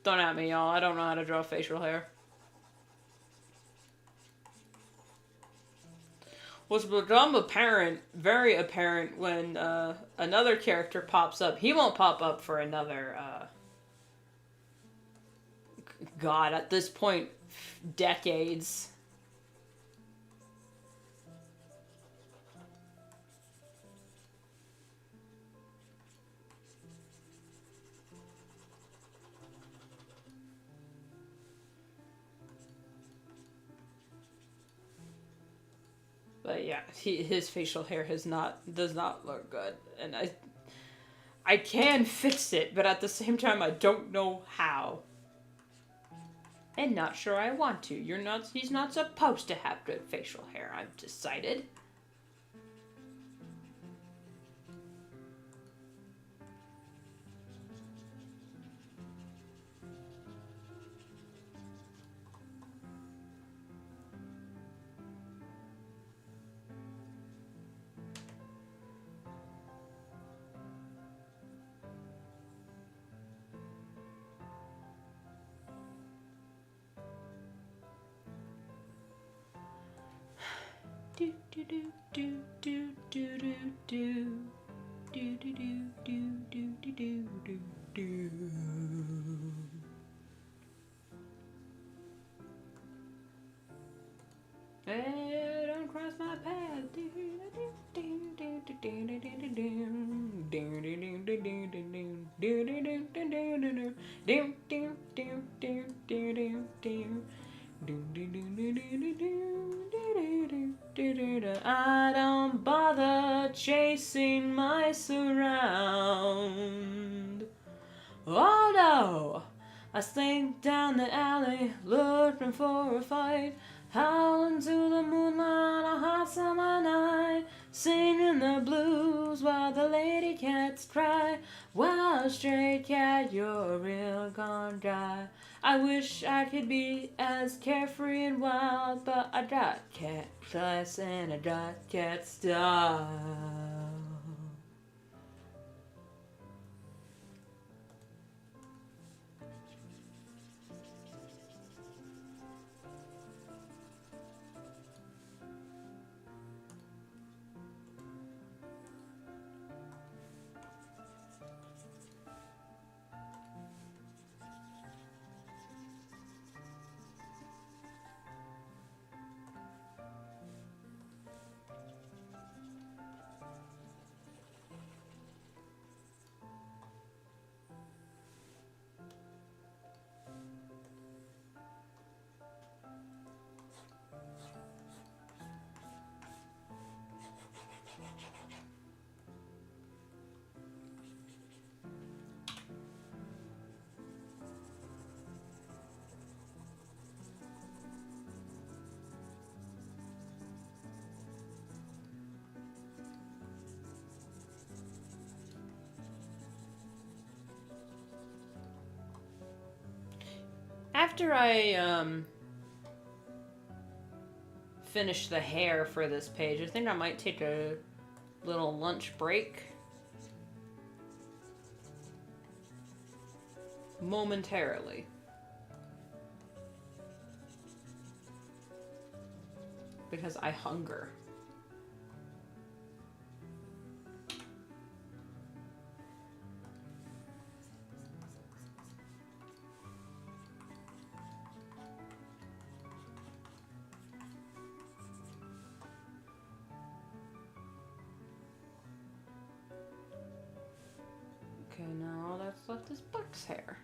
Don't at me, y'all. I don't know how to draw facial hair. What's become apparent, very apparent, when another character pops up. He won't pop up for another, God, at this point, decades. But yeah, his facial hair does not look good, and I can fix it, but at the same time I don't know how. And not sure I want to. He's not supposed to have good facial hair, I've decided. Do do do do do do do do do do do do do do do do. Hey, don't cross my path. I don't bother chasing mice around. Oh no! I slink down the alley looking for a fight, howling to the moonlight on a hot summer night, singing the blues while the lady cats cry. Wow, stray cat, you're real gone dry. I wish I could be as carefree and wild, but I got cat class and I got cat style. After I finish the hair for this page, I think I might take a little lunch break. Momentarily. Because I hunger. Okay, now all that's left is Buck's hair.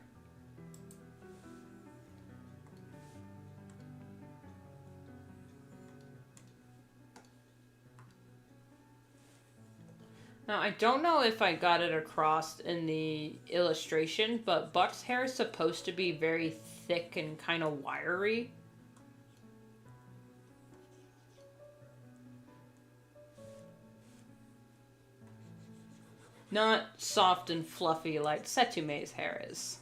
Now, I don't know if I got it across in the illustration, but Buck's hair is supposed to be very thick and kind of wiry. Not soft and fluffy like Setsume's hair is.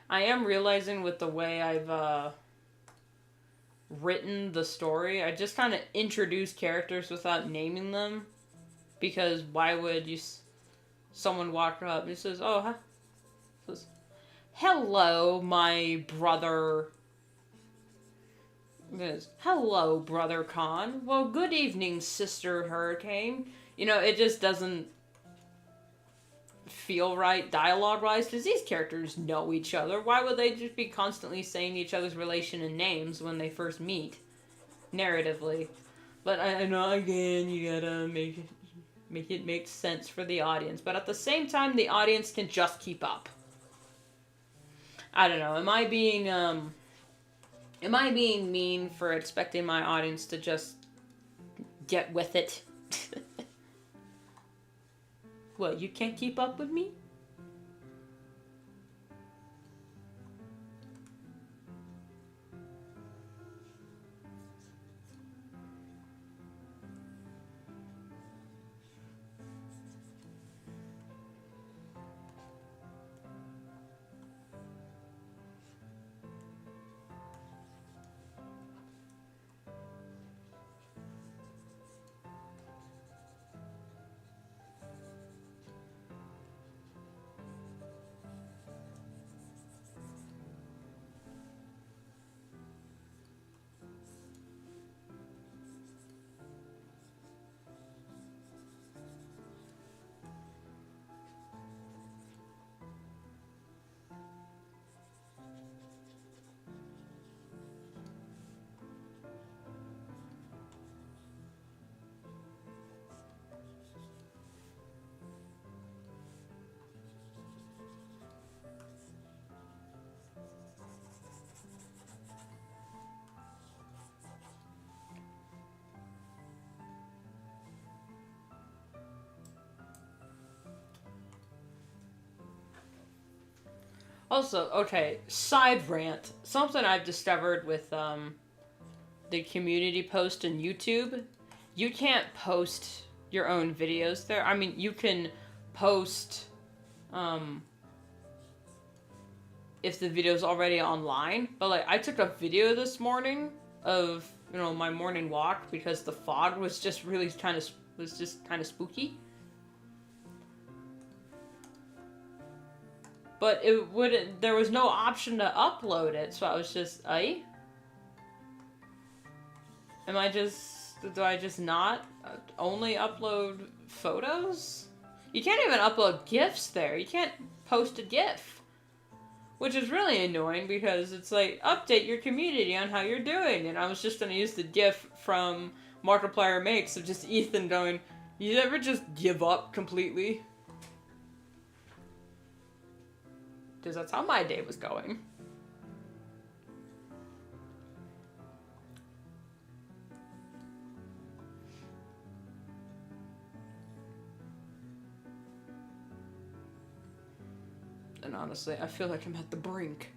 I am realizing with the way I've written the story, I just kind of introduce characters without naming them. Because why would someone walk up and says, "Oh, huh?" Says, "Hello, my brother." Says, "Hello, brother Khan." "Well, good evening, sister Hurricane." You know, it just doesn't feel right dialogue-wise, because these characters know each other. Why would they just be constantly saying each other's relation and names when they first meet, narratively? But I know, again, you gotta make it make sense for the audience. But at the same time, the audience can just keep up. I don't know. Am I being mean for expecting my audience to just get with it? What, you can't keep up with me? Also, okay, side rant. Something I've discovered with the community post on YouTube. You can't post your own videos there. I mean, you can post if the video's already online, but like I took a video this morning of, you know, my morning walk because the fog was just really kind of spooky. But it wouldn't, there was no option to upload it, so I was just, do I just not only upload photos? You can't even upload GIFs there. You can't post a GIF. Which is really annoying because it's like, update your community on how you're doing. And I was just going to use the GIF from Markiplier Makes of just Ethan going, you ever just give up completely? Because that's how my day was going. And honestly, I feel like I'm at the brink.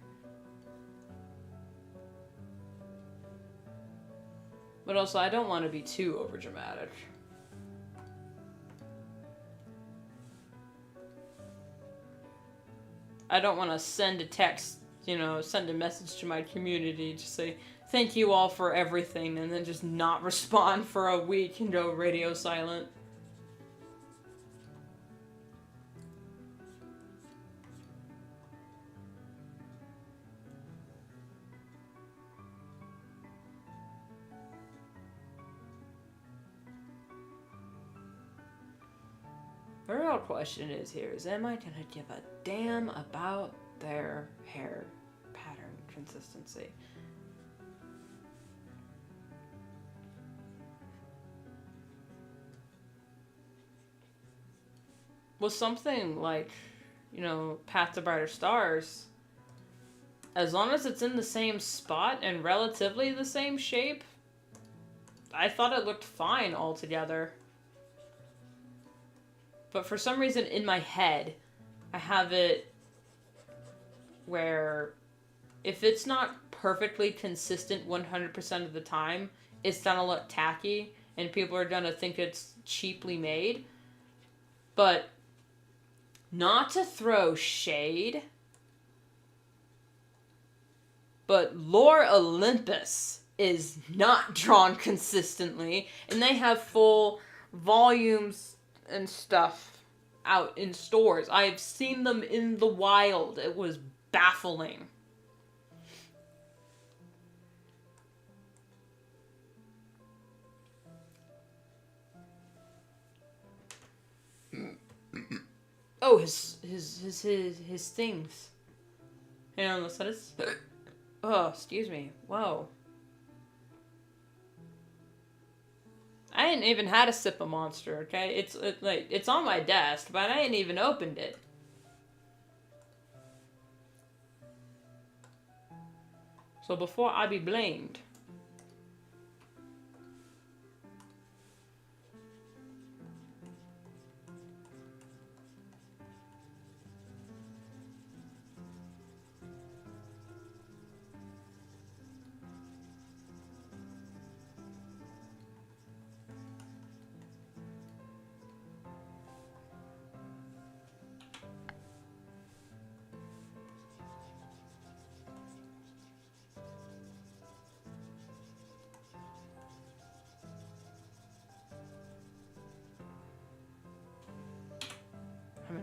But also, I don't want to be too overdramatic. I don't want to send a text, you know, send a message to my community to say, thank you all for everything, and then just not respond for a week and go radio silent. The real question is here is, am I gonna give a damn about their hair pattern consistency? With something like, you know, Path to Brighter Stars, as long as it's in the same spot and relatively the same shape, I thought it looked fine altogether. But for some reason in my head, I have it where if it's not perfectly consistent 100% of the time, it's gonna look tacky and people are gonna think it's cheaply made. But not to throw shade, but Lore Olympus is not drawn consistently, and they have full volumes and stuff out in stores. I've seen them in the wild. It was baffling. Oh, his things. Hang on, let's let us. Oh, excuse me. Whoa. I ain't even had a sip of Monster, okay? It's on my desk, but I ain't even opened it. So before I be blamed.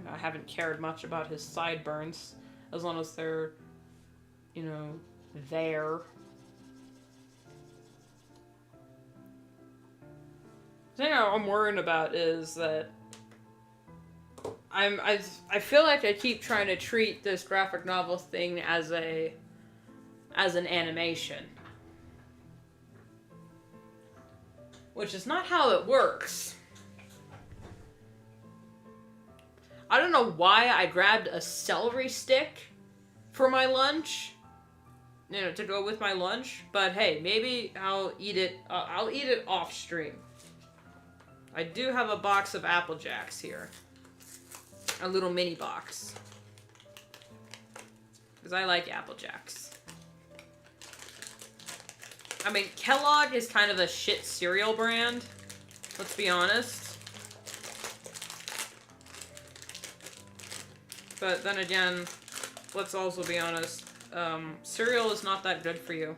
I haven't cared much about his sideburns, as long as they're, you know, there. The thing I'm worried about is that I feel like I keep trying to treat this graphic novel thing as an animation, which is not how it works. I don't know why I grabbed a celery stick for my lunch, you know, to go with my lunch, but hey, maybe I'll eat it off stream. I do have a box of Apple Jacks here. A little mini box. Because I like Apple Jacks. I mean, Kellogg is kind of a shit cereal brand. Let's be honest. But then again, let's also be honest. Cereal is not that good for you.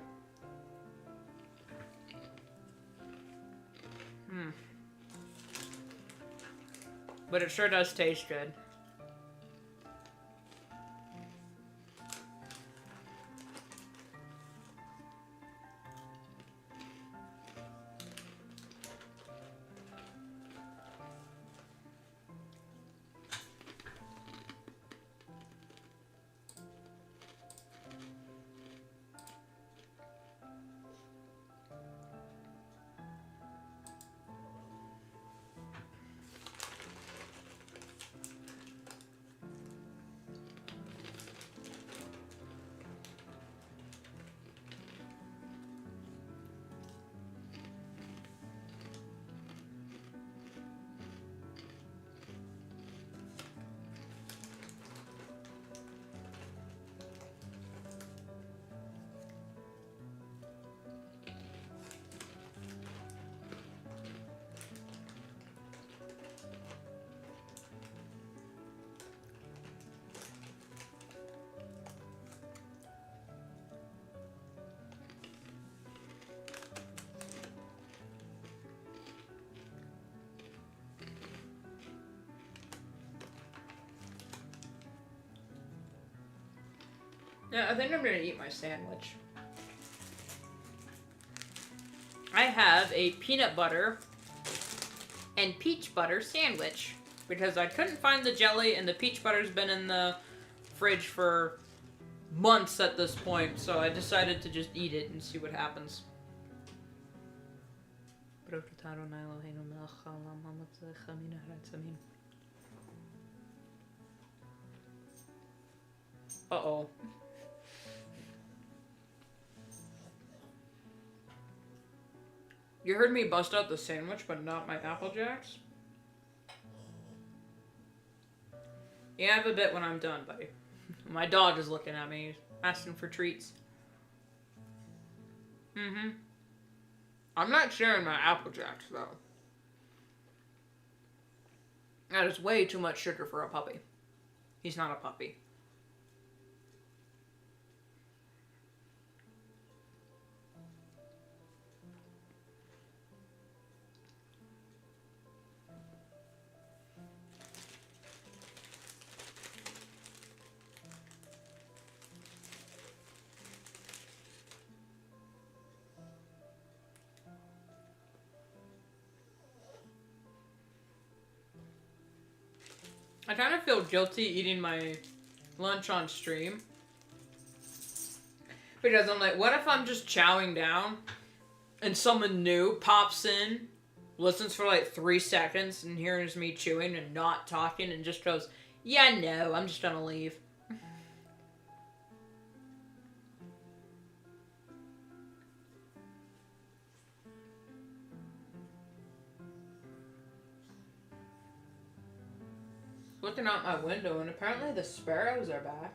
But it sure does taste good. Yeah, I think I'm gonna eat my sandwich. I have a peanut butter and peach butter sandwich because I couldn't find the jelly and the peach butter's been in the fridge for months at this point, so I decided to just eat it and see what happens. Uh-oh. You heard me bust out the sandwich, but not my Apple Jacks? You have a bit when I'm done, buddy. My dog is looking at me, asking for treats. Mm-hmm. I'm not sharing my Apple Jacks, though. That is way too much sugar for a puppy. He's not a puppy. I kind of feel guilty eating my lunch on stream. Because I'm like, what if I'm just chowing down and someone new pops in, listens for like 3 seconds and hears me chewing and not talking and just goes, yeah, no, I'm just gonna leave. Looking out my window, and apparently the sparrows are back.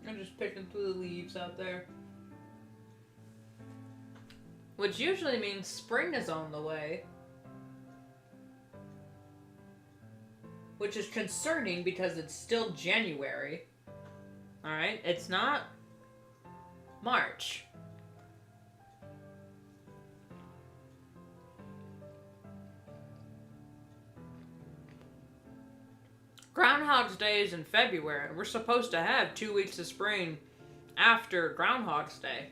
I'm just picking through the leaves out there. Which usually means spring is on the way. Which is concerning because it's still January. Alright, it's not March. Groundhog's Day is in February. We're supposed to have 2 weeks of spring after Groundhog's Day.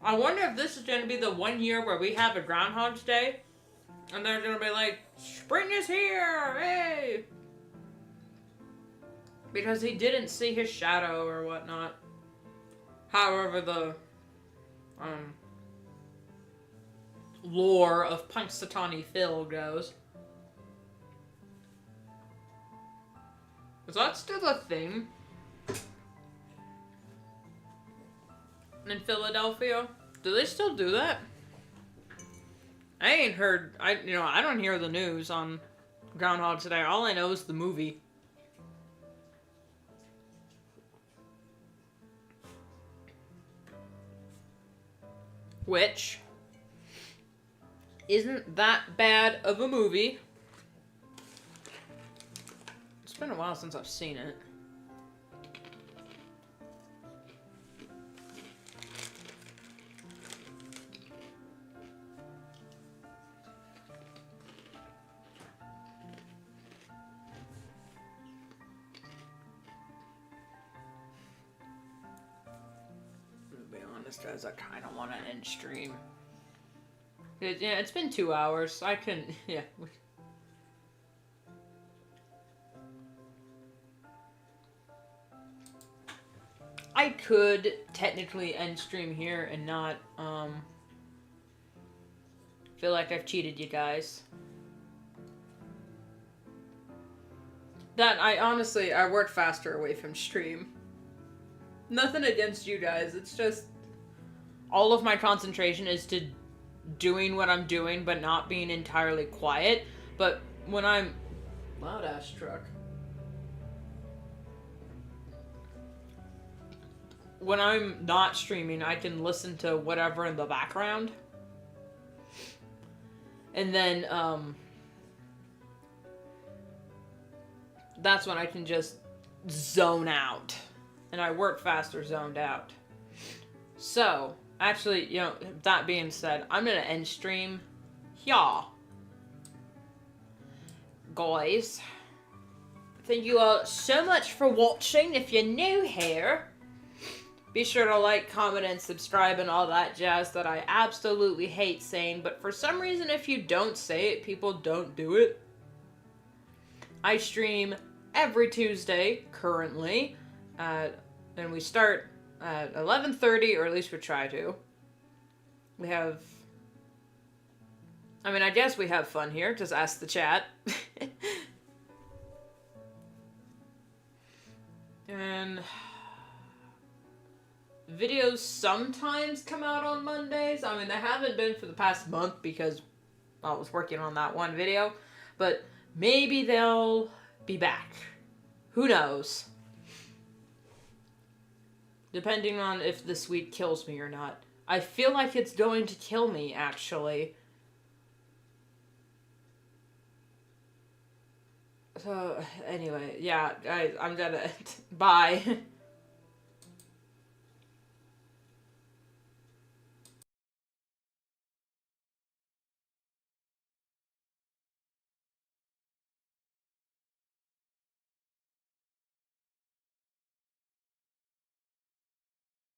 I wonder if this is going to be the 1 year where we have a Groundhog's Day. And they're going to be like, spring is here! Hey! Because he didn't see his shadow or whatnot. However, the lore of Punxsutawney Phil goes. Is that still a thing? In Philadelphia? Do they still do that? I ain't heard, I don't hear the news on Groundhog Day. All I know is the movie. which isn't that bad of a movie. It's been a while since I've seen it. To be honest, guys, I kind of want to end stream. Yeah, it's been 2 hours. I can, yeah. I could technically end stream here and not, feel like I've cheated you guys. I work faster away from stream. Nothing against you guys, it's just all of my concentration is to doing what I'm doing, but not being entirely quiet. But when I'm... Loud ass truck. When I'm not streaming, I can listen to whatever in the background. And then, that's when I can just zone out. And I work faster zoned out. So, actually, you know, that being said, I'm gonna end stream. Yeah. Guys. Thank you all so much for watching. If you're new here, be sure to like, comment, and subscribe and all that jazz that I absolutely hate saying. But for some reason, if you don't say it, people don't do it. I stream every Tuesday, currently. And we start at 11:30, or at least we try to. We have... I mean, I guess we have fun here. Just ask the chat. And... videos sometimes come out on Mondays. I mean, they haven't been for the past month because I was working on that one video. But maybe they'll be back. Who knows? Depending on if this week kills me or not. I feel like it's going to kill me, actually. So, anyway, yeah, I'm gonna... Bye.